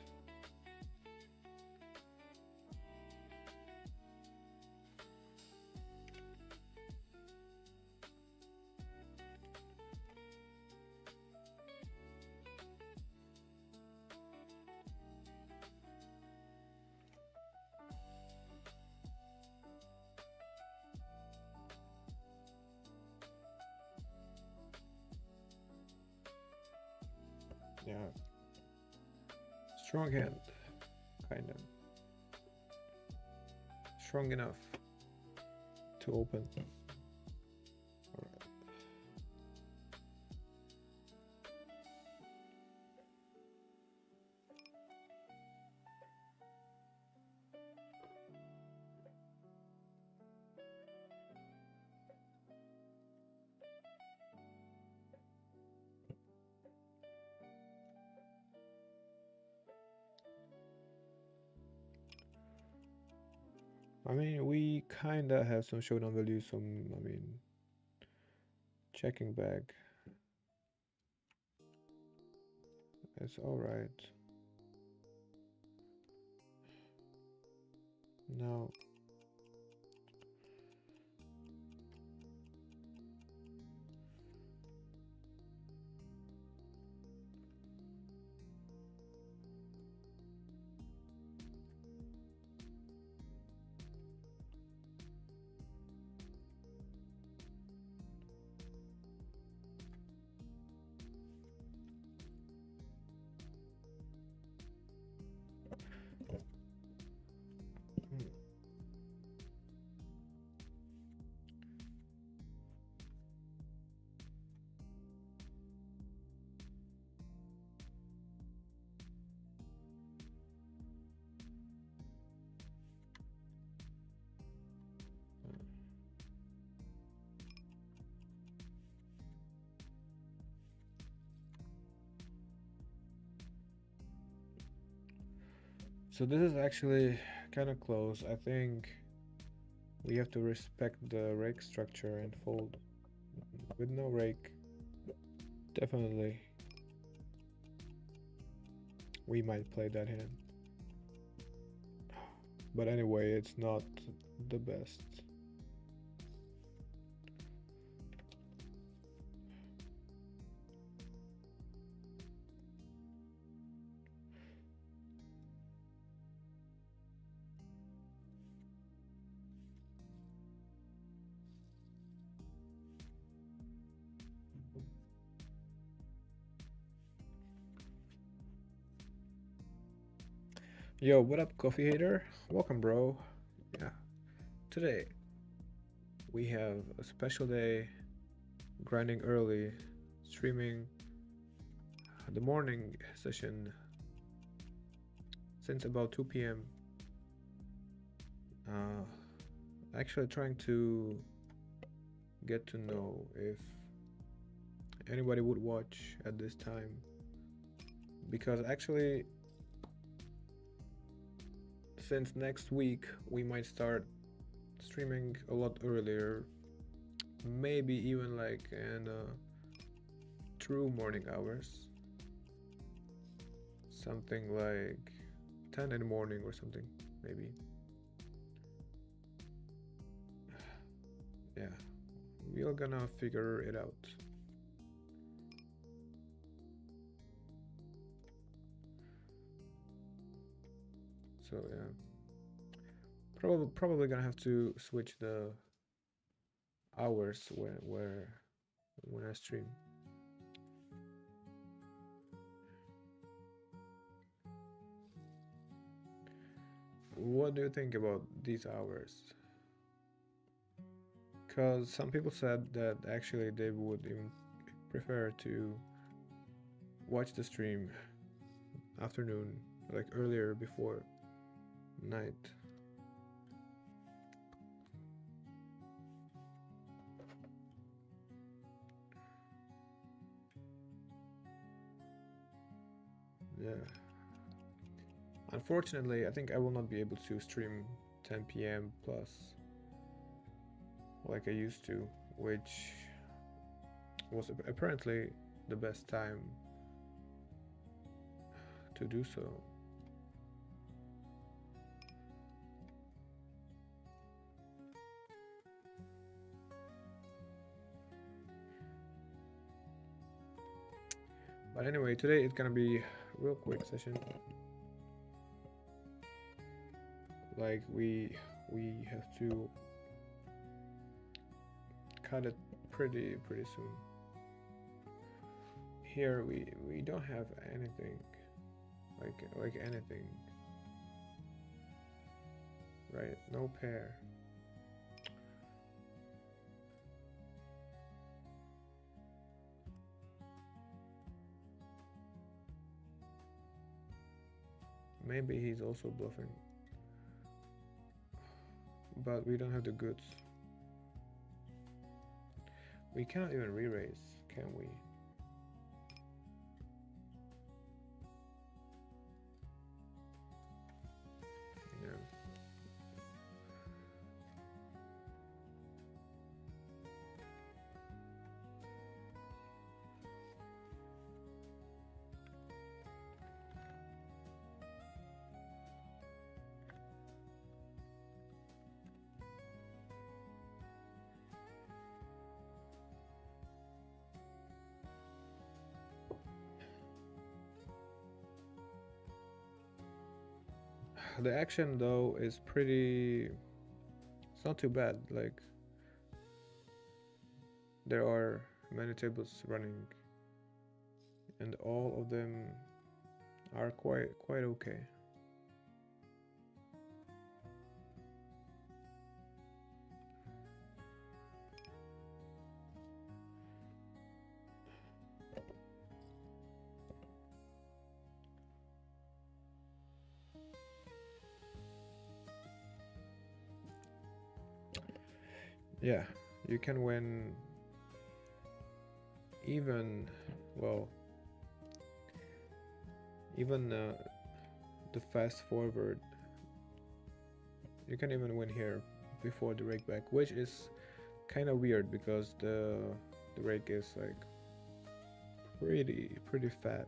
Yeah. Strong hand, kinda. Strong enough to open. Alright. I mean, we kinda have some showdown value, I mean, checking back. It's alright. Now, So this is actually kind of close. I think we have to respect the rake structure and fold with no rake. Definitely, we might play that hand. But anyway, it's not the best. Yo, what up, coffee hater? Welcome, bro. Yeah, today we have a special day, grinding early, streaming the morning session since about 2 p.m. Uh, actually, trying to get to know if anybody would watch at this time because actually, since next week, we might start streaming a lot earlier, maybe even like in true morning hours, something like 10 in the morning or something, maybe. Yeah, we're gonna figure it out. So yeah, probably gonna have to switch the hours when I stream. What do you think about these hours? Because some people said that actually they would even prefer to watch the stream afternoon, like earlier before night. Yeah. Unfortunately, I think I will not be able to stream 10 p.m. plus like I used to, which was apparently the best time to do so. But anyway, today it's gonna be a real quick session. Like we have to cut it pretty soon. Here we don't have anything like anything, right? No pair. Maybe he's also bluffing, but we don't have the goods. We cannot even re-raise, can we? Yeah. The action though is pretty. It's not too bad. Like there are many tables running, and all of them are quite okay. Yeah, you can win even well even the fast forward. You can even win here before the rake back, which is kind of weird because the rake is like pretty fat.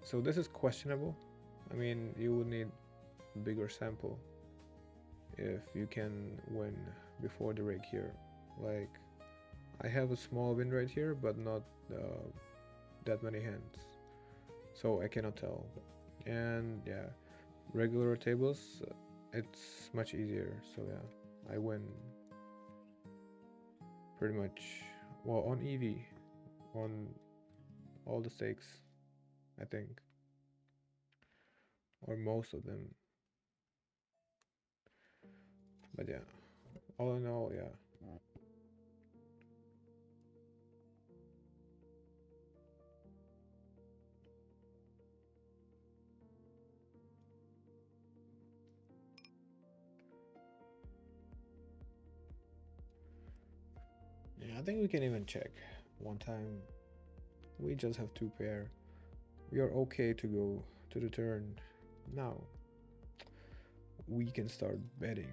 So this is questionable. I mean, you would need a bigger sample if you can win before the rake here. Like, I have a small win right here, but not that many hands, so I cannot tell. And yeah, regular tables, it's much easier. So yeah, I win pretty much. Well, on EV, on all the stakes, I think, or most of them. But yeah, all in all, yeah. Yeah, I think we can even check one time. We just have two pair. We are okay to go to the turn. Now we can start betting.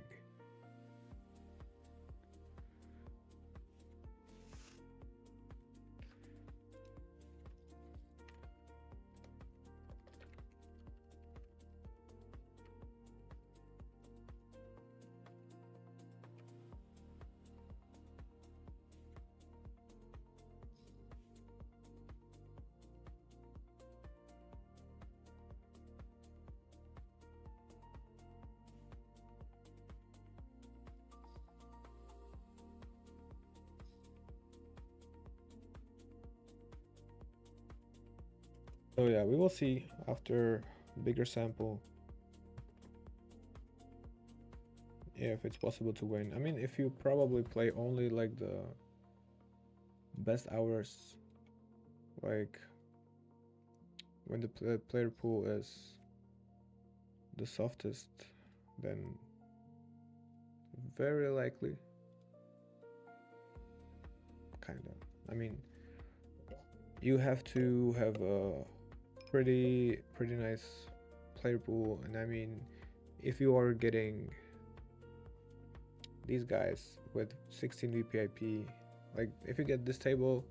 So yeah, we will see after bigger sample if it's possible to win. I mean, if you probably play only like the best hours, like when the player pool is the softest, then very likely, kinda. I mean, you have to have a pretty nice player pool, and I mean, if you are getting these guys with 16 VPIP, like if you get this table,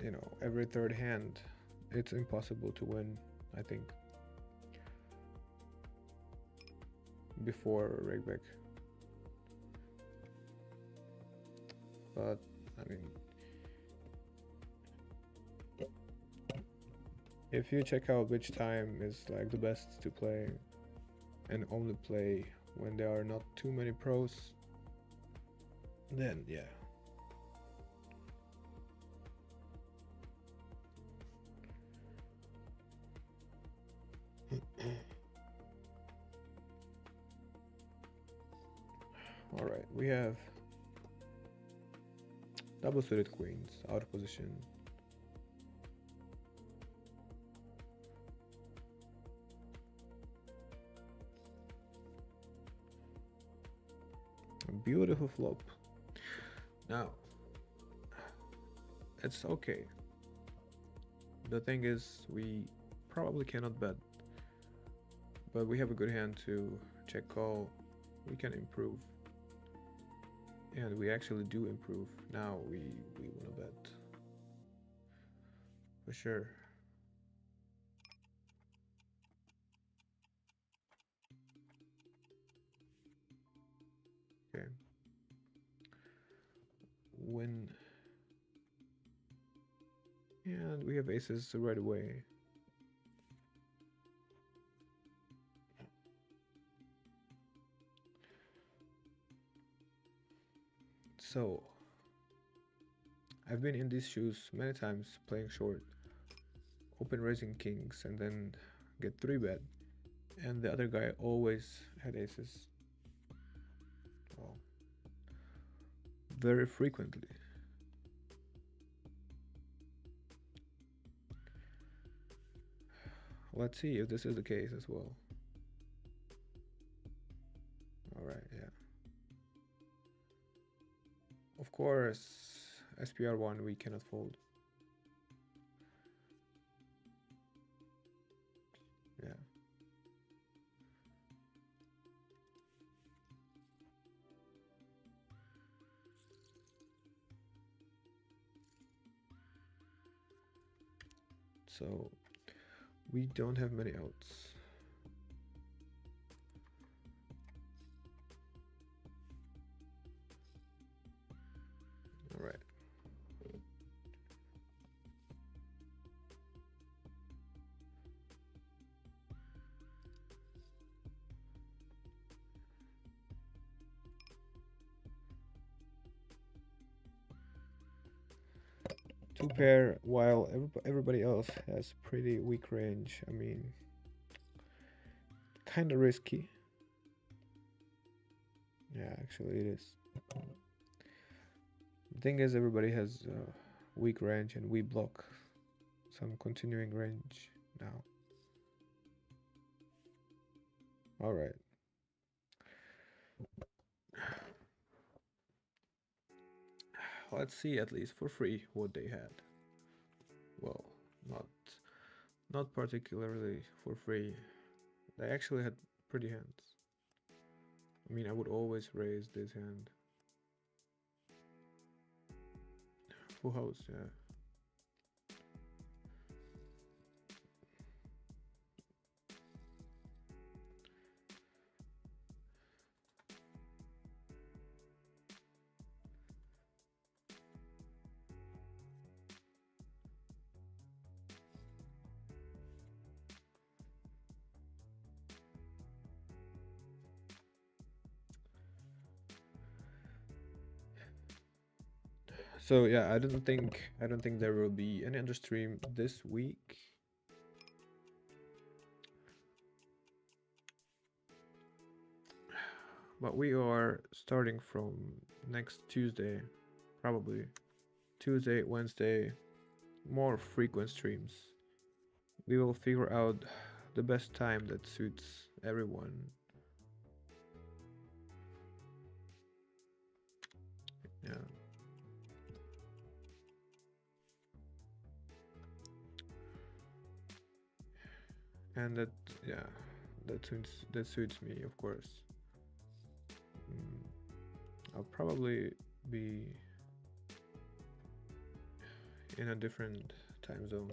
you know, every third hand, it's impossible to win, I think, before Regbeck. But I mean, if you check out which time is like the best to play and only play when there are not too many pros, then yeah. All right, we have double suited queens out of position. A beautiful flop. Now, it's okay. The thing is, we probably cannot bet, but we have a good hand to check call. We can improve, and we actually do improve. Now we wanna bet for sure. Okay, win, and we have aces right away. So I've been in these shoes many times playing short, open raising kings, and then get 3-bet, and the other guy always had aces. Well, very frequently. Let's see if this is the case as well. Alright, yeah. Of course, SPR1 we cannot fold. so we don't have many outs. All right. Two pair, while everybody else has pretty weak range. I mean, kind of risky. Yeah, actually it is. The thing is, everybody has weak range, and we block some continuing range now. All right. Let's see at least for free what they had. Well, not not particularly for free. They actually had pretty hands. I mean, I would always raise this hand. Full house, yeah. So yeah, I don't think there will be any other stream this week. But we are starting from next Tuesday, probably Tuesday, Wednesday, more frequent streams. We will figure out the best time that suits everyone. Yeah. And that, yeah, that suits me, of course. I'll probably be in a different time zone.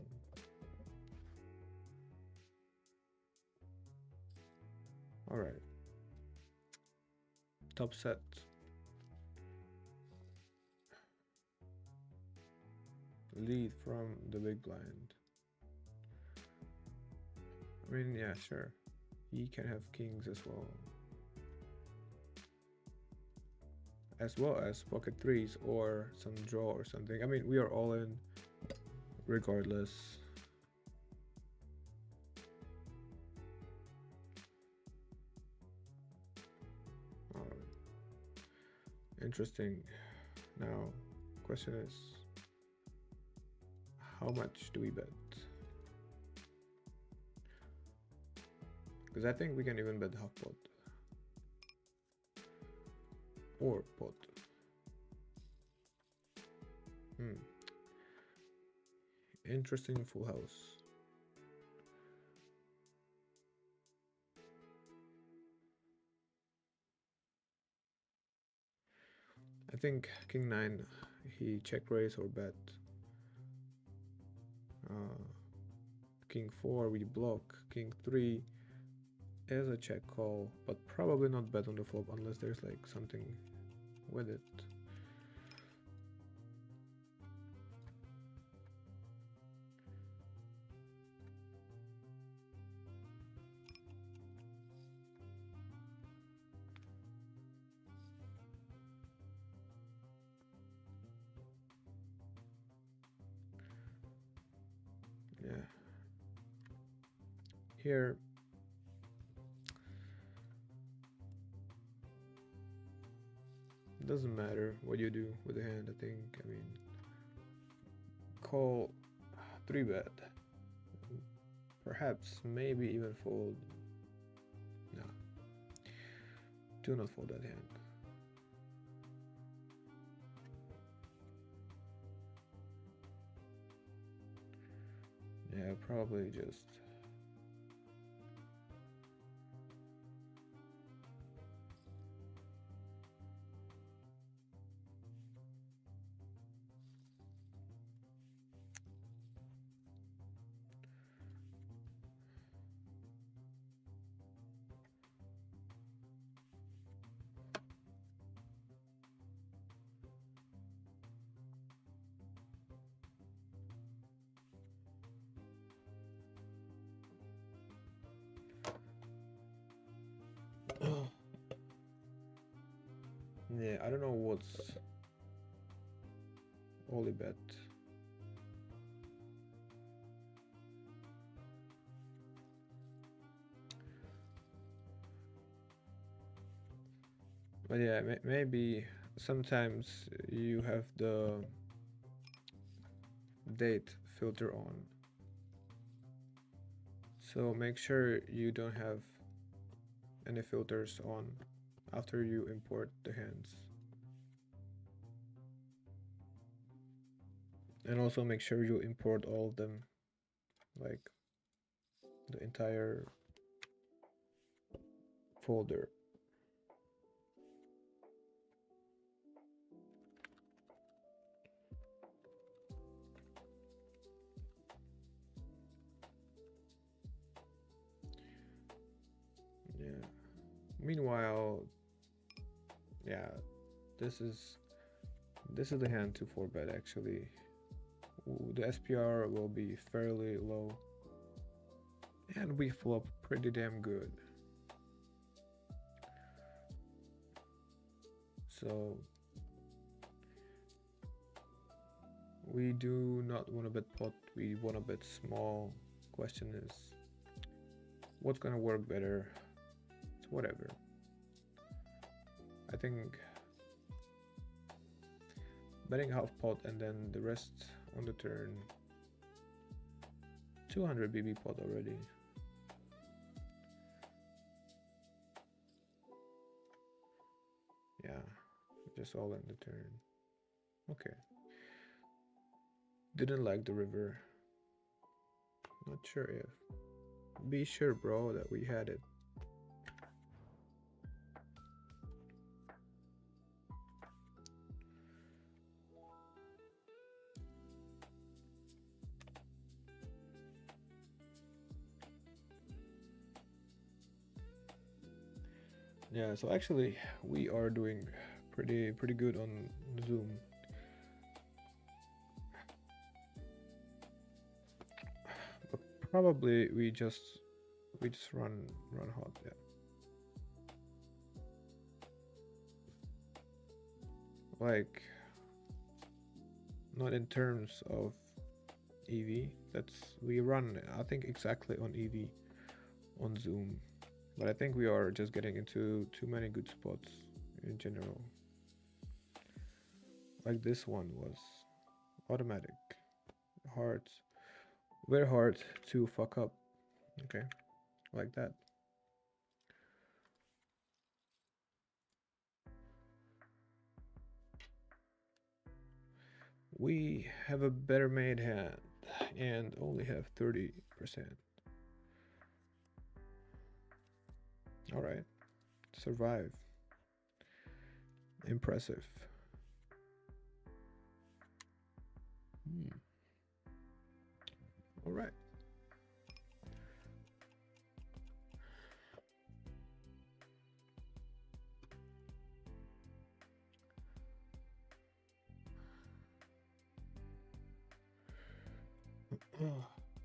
All right. Top set. Lead from the big blind. I mean, yeah, sure. He can have kings as well. As well as pocket threes or some draw or something. I mean, we are all in regardless. Interesting. Now, question is, how much do we bet? Because I think we can even bet half pot or pot. Interesting full house. I think king 9, he check raise or bet. King 4 we block. King 3 is a check call, but probably not bet on the flop unless there's like something with it. Yeah. Here it doesn't matter what you do with the hand, I think. I mean, call 3-bet. Perhaps, maybe even fold. No. Do not fold that hand. Yeah, probably just Yeah, I don't know what's Olibet. But yeah, maybe sometimes you have the date filter on. So make sure you don't have any filters on after you import the hands. And also make sure you import all of them, like the entire folder. Yeah. Meanwhile, yeah, this is this is the hand to 4-bet actually. The SPR will be fairly low, and we flop pretty damn good. So we do not want to bet pot, we want to bet small. Question is, what's gonna work better? It's whatever. I think betting half pot and then the rest on the turn. 200 BB pot already. Yeah, just all in the turn. Okay. Didn't like the river. Not sure if. Be sure, bro, that we had it. Yeah, so actually we are doing pretty good on Zoom. But probably we just run hot, yeah. Like not in terms of EV. That's we run I think exactly on EV on Zoom. But I think we are just getting into too many good spots in general. Like this one was automatic. Hard, very hard to fuck up. Okay, like that. We have a better made hand and only have 30%. Alright, survive. Impressive. Alright.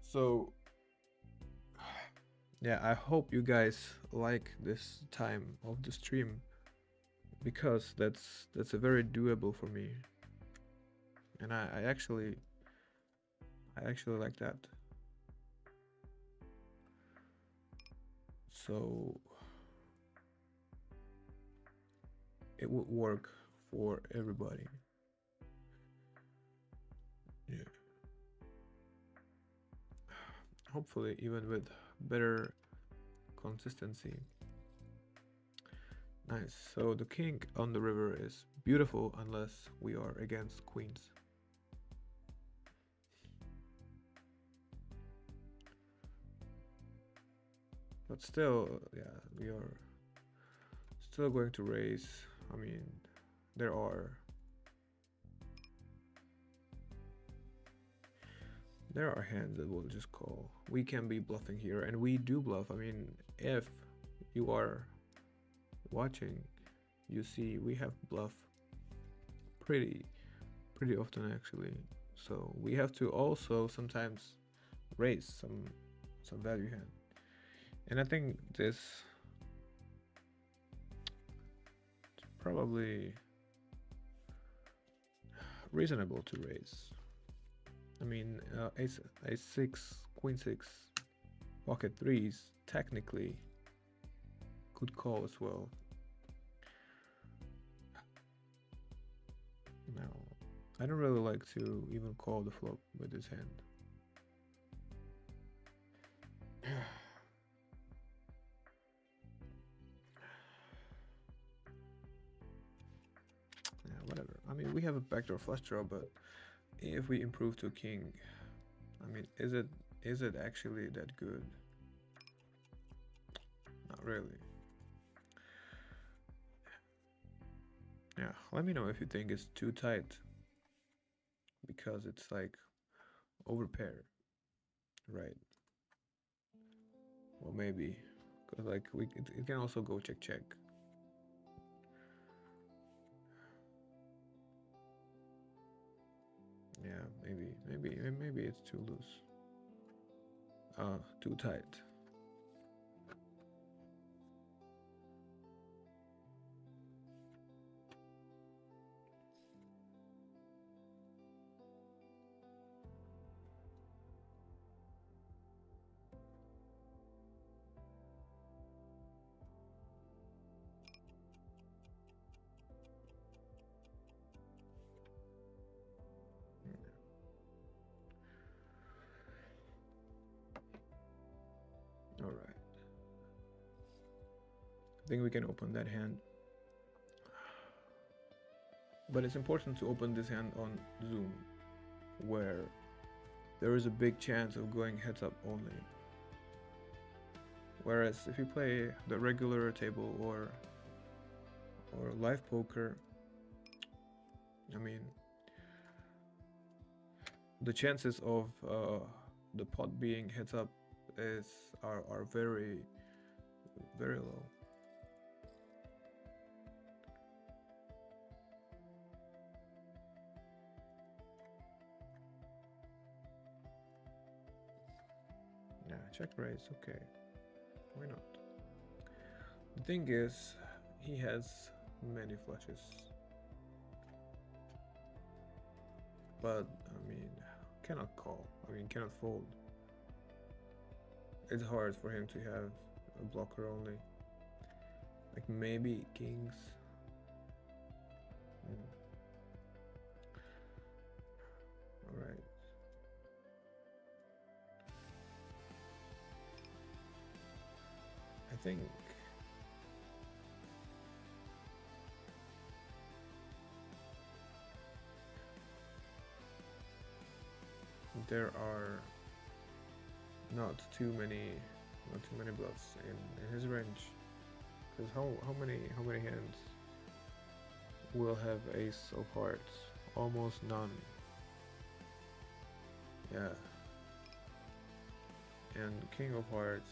So, yeah, I hope you guys like this time of the stream because that's a very doable for me, and I actually like that. So it would work for everybody. Yeah. Hopefully, even with better consistency. Nice. So the king on the river is beautiful unless we are against queens. But still, yeah, we are still going to raise. I mean, there are hands that will just call. We can be bluffing here, and we do bluff. I mean, if you are watching, you see we have bluff pretty pretty often actually. So we have to also sometimes raise some value hand. And I think this probably reasonable to raise. I mean, ace six, queen six, pocket threes technically could call as well. Now, I don't really like to even call the flop with this hand. Yeah, whatever. I mean, we have a backdoor flush draw, but if we improve to king, I mean, is it actually that good? Not really. Yeah, let me know if you think it's too tight, because it's like overpair, right? Well, maybe, because like it can also go check check. Yeah, maybe it's too loose. Too tight. All right. I think we can open that hand. But it's important to open this hand on Zoom, where there is a big chance of going heads up only. Whereas if you play the regular table or live poker, I mean, the chances of the pot being heads up are very low. Yeah, check raise, okay. Why not? The thing is, he has many flushes. But, I mean, cannot call. I mean, cannot fold. It's hard for him to have a blocker only. Like maybe kings. Alright. I think there are not too many bluffs in his range. Because how many hands will have ace of hearts? Almost none. Yeah. And king of hearts,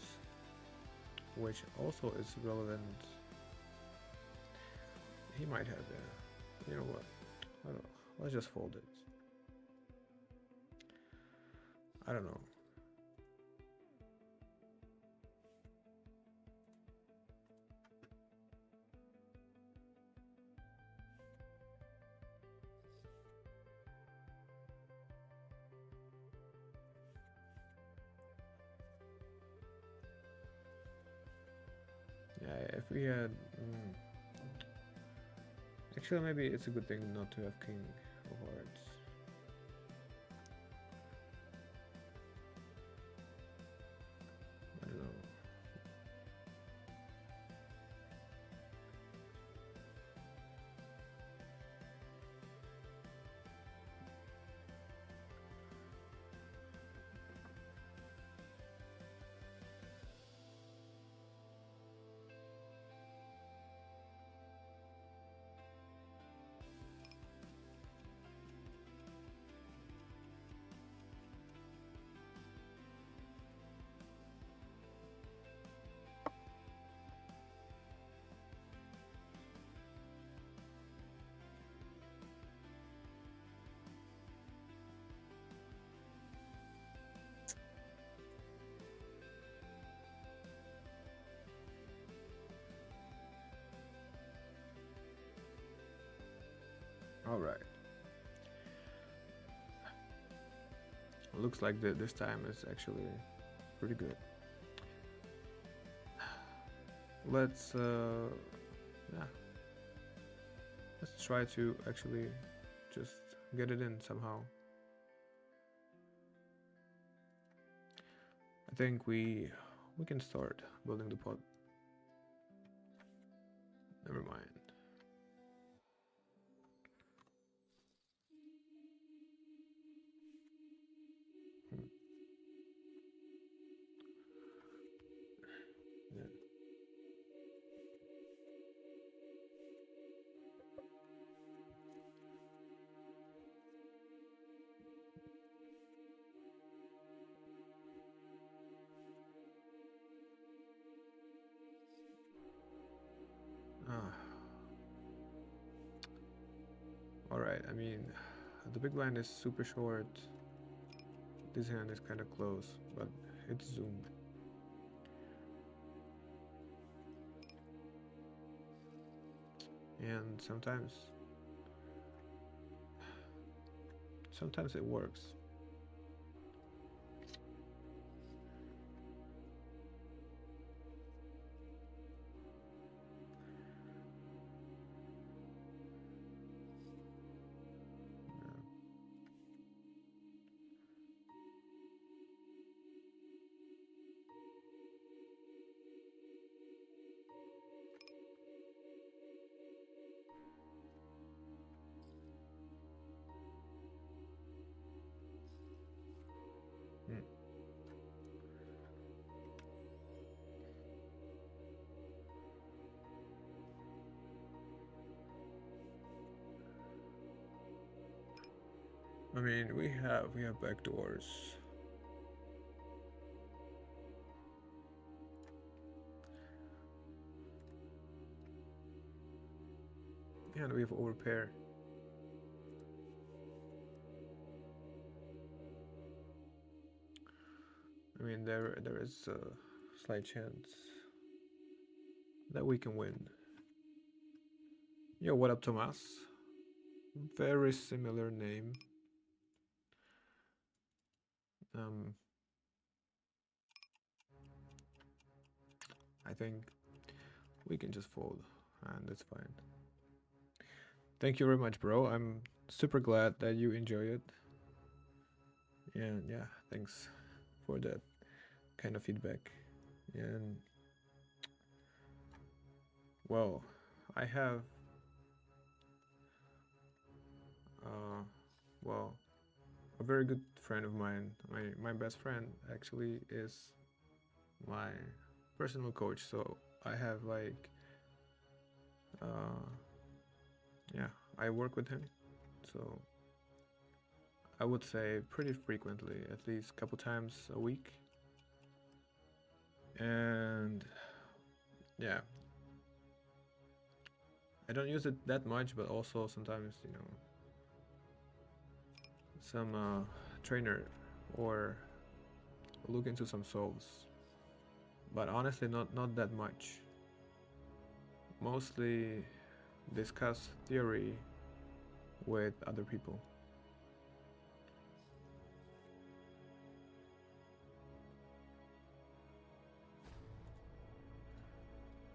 which also is relevant. He might have, yeah. You know what? Let's just fold it. I don't know. Yeah, if we had... Actually, maybe it's a good thing not to have king of hearts. I don't know. All right. Looks like this time is actually pretty good. Let's yeah, let's try to actually just get it in somehow. I think we can start building the pod. Never mind. Hmm. Yeah. Ah, all right. I mean, the big line is super short. This hand is kind of close, but it's zoomed. And sometimes it works. Hmm. I mean, we have backdoors. And we have overpair. I mean, there is a slight chance that we can win. Yo, what up, Tomas? Very similar name. Um, I think we can just fold, and that's fine. Thank you very much, bro. I'm super glad that you enjoy it. And yeah, thanks for that kind of feedback. And well, I have uh, well, a very good friend of mine. My best friend actually is my personal coach. So I have like uh, yeah, I work with him. So I would say pretty frequently, at least a couple times a week. And yeah, I don't use it that much, but also sometimes, some trainer or look into some solves. But honestly, not that much. Mostly discuss theory with other people.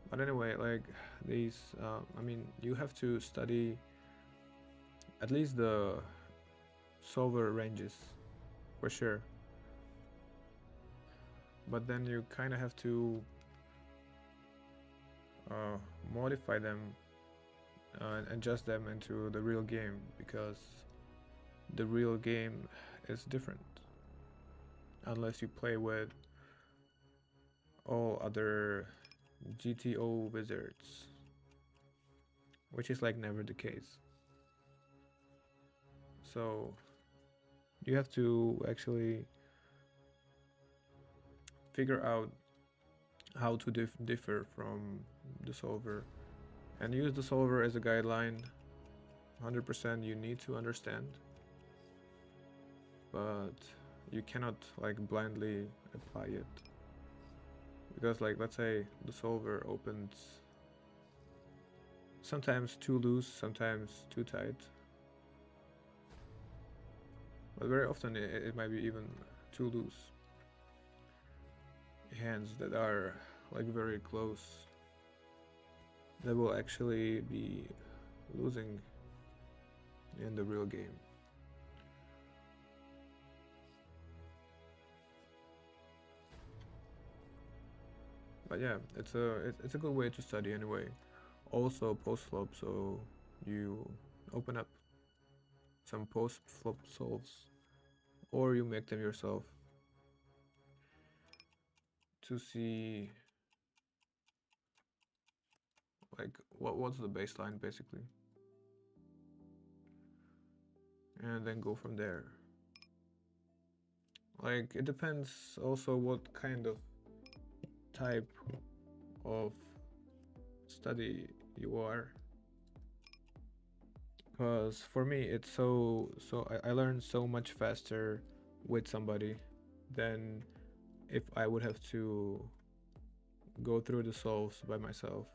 But anyway, like these, I mean, you have to study at least the solver ranges for sure. But then you kind of have to uh, modify them and adjust them into the real game because the real game is different unless you play with all other GTO wizards, which is like never the case. So you have to actually figure out how to differ from the solver and use the solver as a guideline. 100% you need to understand, but you cannot like blindly apply it because like let's say the solver opens sometimes too loose, sometimes too tight, but very often it might be even two loose hands that are like very close that will actually be losing in the real game. But yeah, it's a good way to study anyway. Also post flop, so you open up some post flop solves, or you make them yourself to see like what's the baseline basically, and then go from there. Like it depends also what kind of type of study you are, because for me it's I learn so much faster with somebody than if I would have to go through the solves by myself.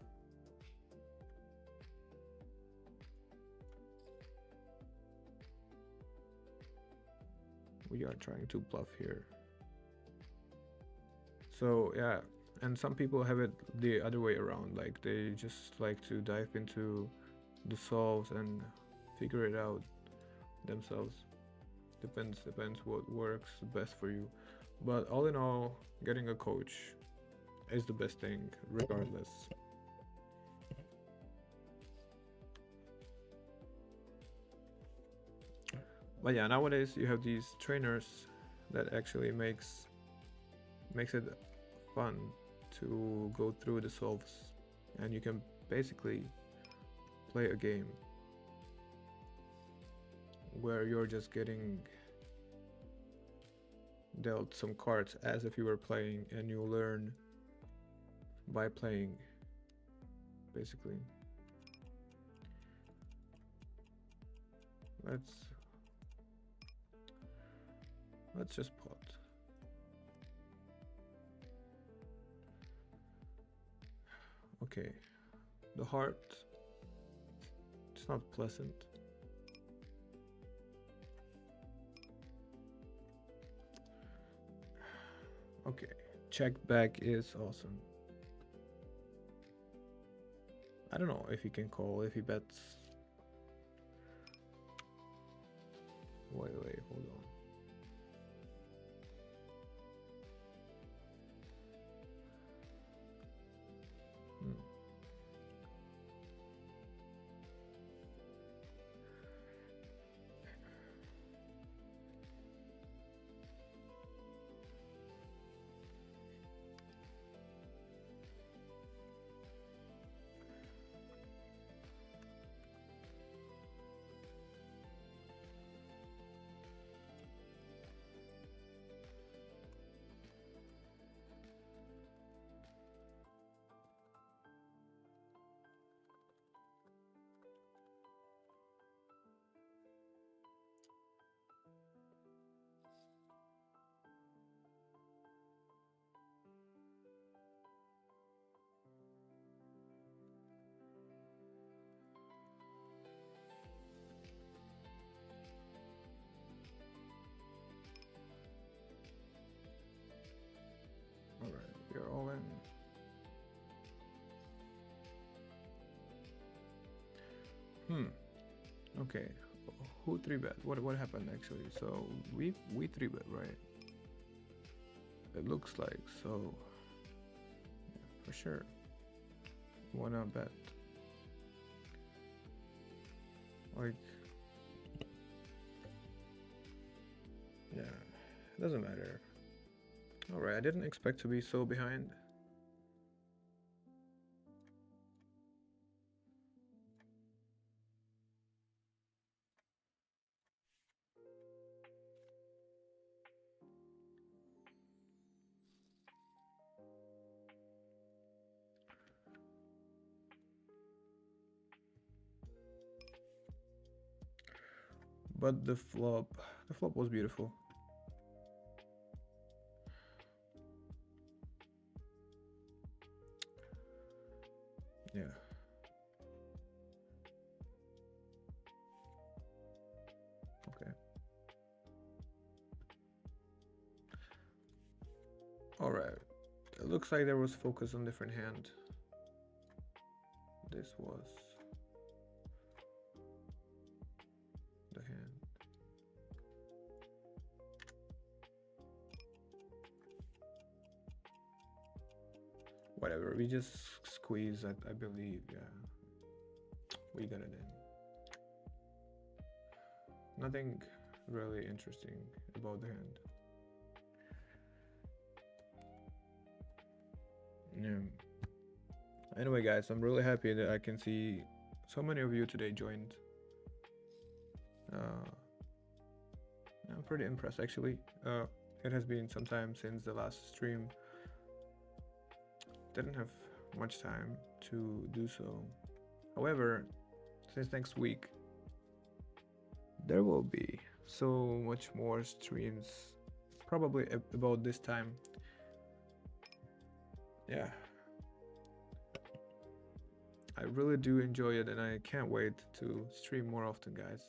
We are trying to bluff here. So yeah, and some people have it the other way around, like they just like to dive into the solves and figure it out themselves. Depends what works best for you. But all in all, getting a coach is the best thing regardless. But yeah, nowadays you have these trainers that actually makes it fun to go through the solves, and you can basically play a game where you're just getting dealt some cards as if you were playing, and you learn by playing basically. let's let's just pot. Okay, the heart, it's not pleasant. Okay, check back is awesome. I don't know if he can call, if he bets. Wait, hold on. Hmm. All right, we are all in. Okay, who three bet? What happened actually? So we three bet, right? It looks like so. Yeah, for sure. Wanna bet? Like, yeah, it doesn't matter. All right, I didn't expect to be so behind. But the flop was beautiful. Yeah. Okay. Alright. It looks like there was focus on different hand. This was the hand. Whatever, we just squeeze, I believe, yeah. We got it in. Nothing really interesting about the hand. Yeah. Anyway, guys, I'm really happy that I can see so many of you today joined. Uh, I'm pretty impressed actually. It has been some time since the last stream. Didn't have much time to do so. However, since next week, there will be so much more streams, probably about this time. Yeah. I really do enjoy it and I can't wait to stream more often, guys.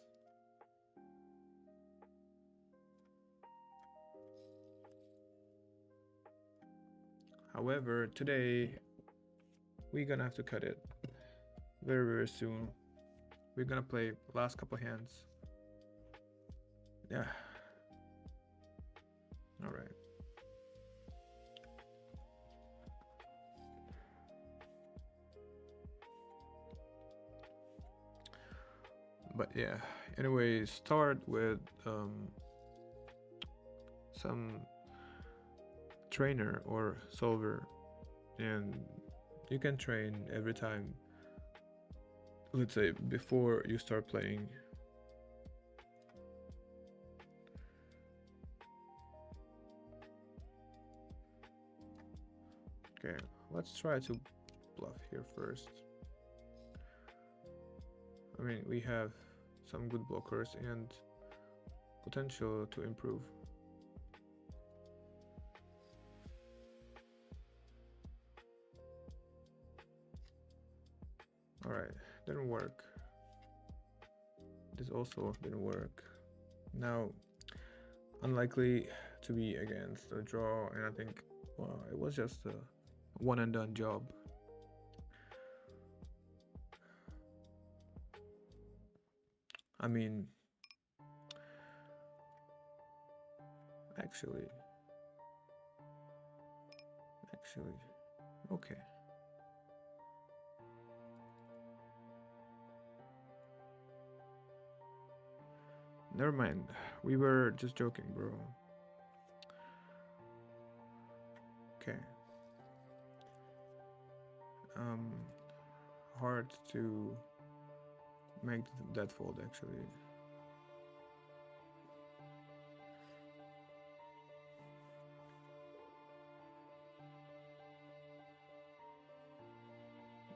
However, today we're gonna have to cut it very, very soon. We're gonna play last couple hands. Yeah. All right. But yeah, anyway, start with some trainer or solver, and you can train every time, let's say before you start playing. Okay, let's try to bluff here first. I mean, we have some good blockers and potential to improve. Alright, didn't work. This also didn't work. Now, unlikely to be against a draw, and I think, well, it was just a one and done job. I mean, actually, okay. Never mind. We were just joking, bro. Okay. Hard to make that fold actually.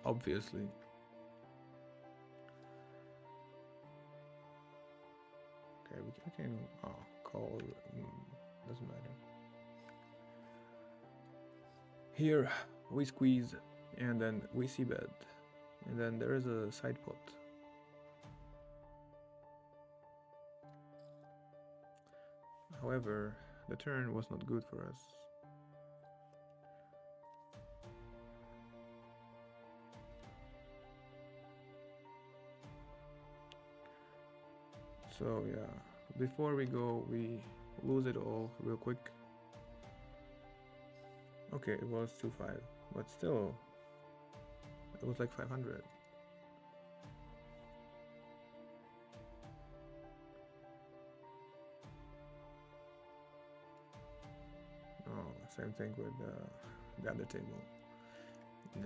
Obviously. Okay, we can call. Doesn't matter. Here we squeeze, and then we see bet, and then there is a side pot. However, the turn was not good for us. So yeah, before we go, we lose it all real quick. Okay, it was 2-5, but still, it was like 500. Oh, same thing with the other table. Yeah.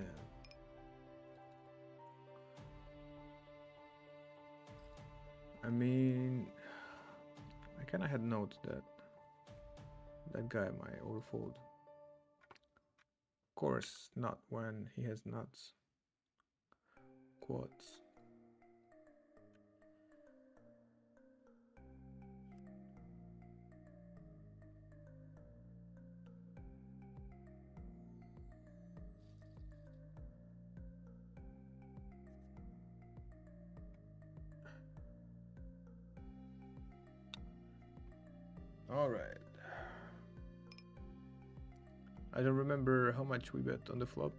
I mean, I kind of had note that that guy might overfold. Of course, not when he has nuts. Quads. All right. I don't remember how much we bet on the flop.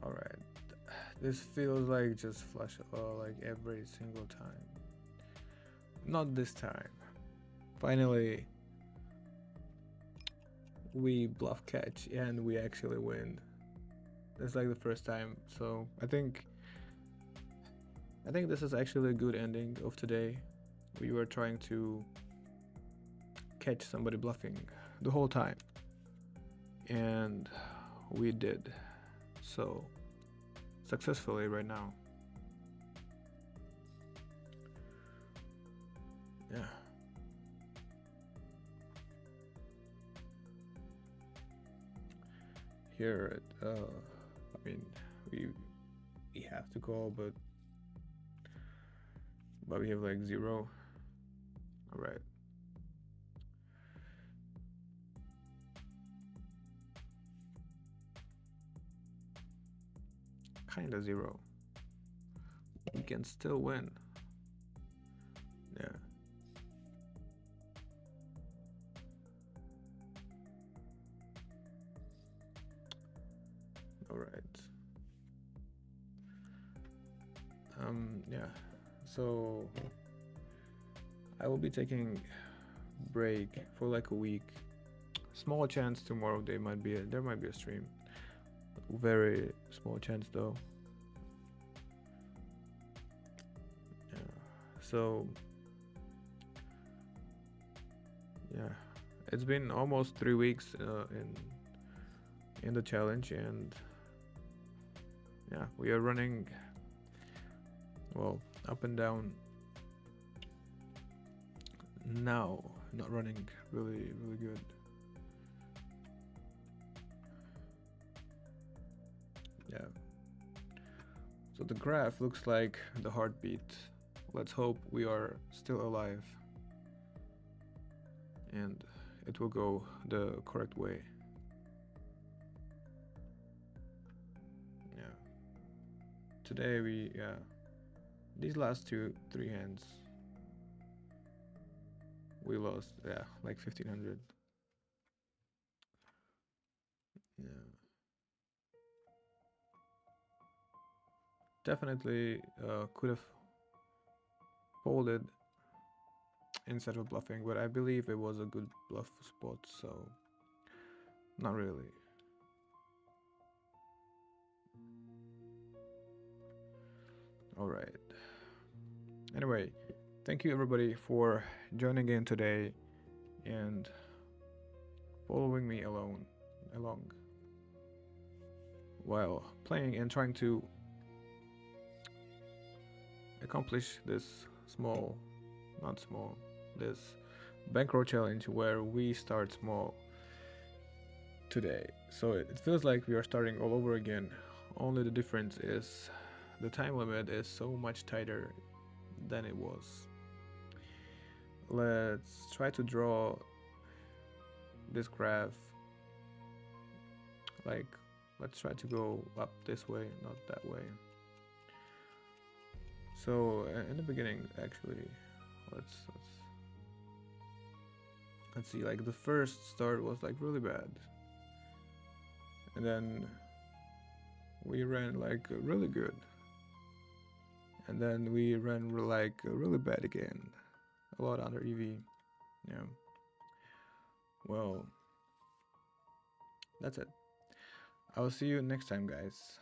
Alright. This feels like just flush like every single time. Not this time. Finally, we bluff catch and we actually win. That's like the first time. So I think this is actually a good ending of today. We were trying to catch somebody bluffing the whole time, and we did so successfully right now. Yeah. Here, I mean, we we have to call, but we have like zero. All right. Kinda zero. We can still win. Yeah. All right. Yeah. So I will be taking break for like a week. Small chance tomorrow there might be a stream. Very small chance though. Yeah. So yeah, it's been almost 3 weeks in the challenge, and yeah, we are running well up and down now. Not running really good. Yeah. So the graph looks like the heartbeat. Let's hope we are still alive and it will go the correct way. Yeah. Today these last three hands we lost like 1500. Yeah. Definitely could have folded instead of bluffing, but I believe it was a good bluff spot, so not really. All right. Anyway, thank you everybody for joining in today and following me along while playing and trying to accomplish this not small, this bankroll challenge where we start small today. So it feels like we are starting all over again. Only the difference is the time limit is so much tighter than it was. Let's try to draw this graph like let's try to go up this way, not that way. So in the beginning, actually, let's see. Like the first start was like really bad, and then we ran like really good, and then we ran like really bad again, a lot under EV. Yeah. Well, that's it. I'll see you next time, guys.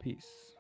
Peace.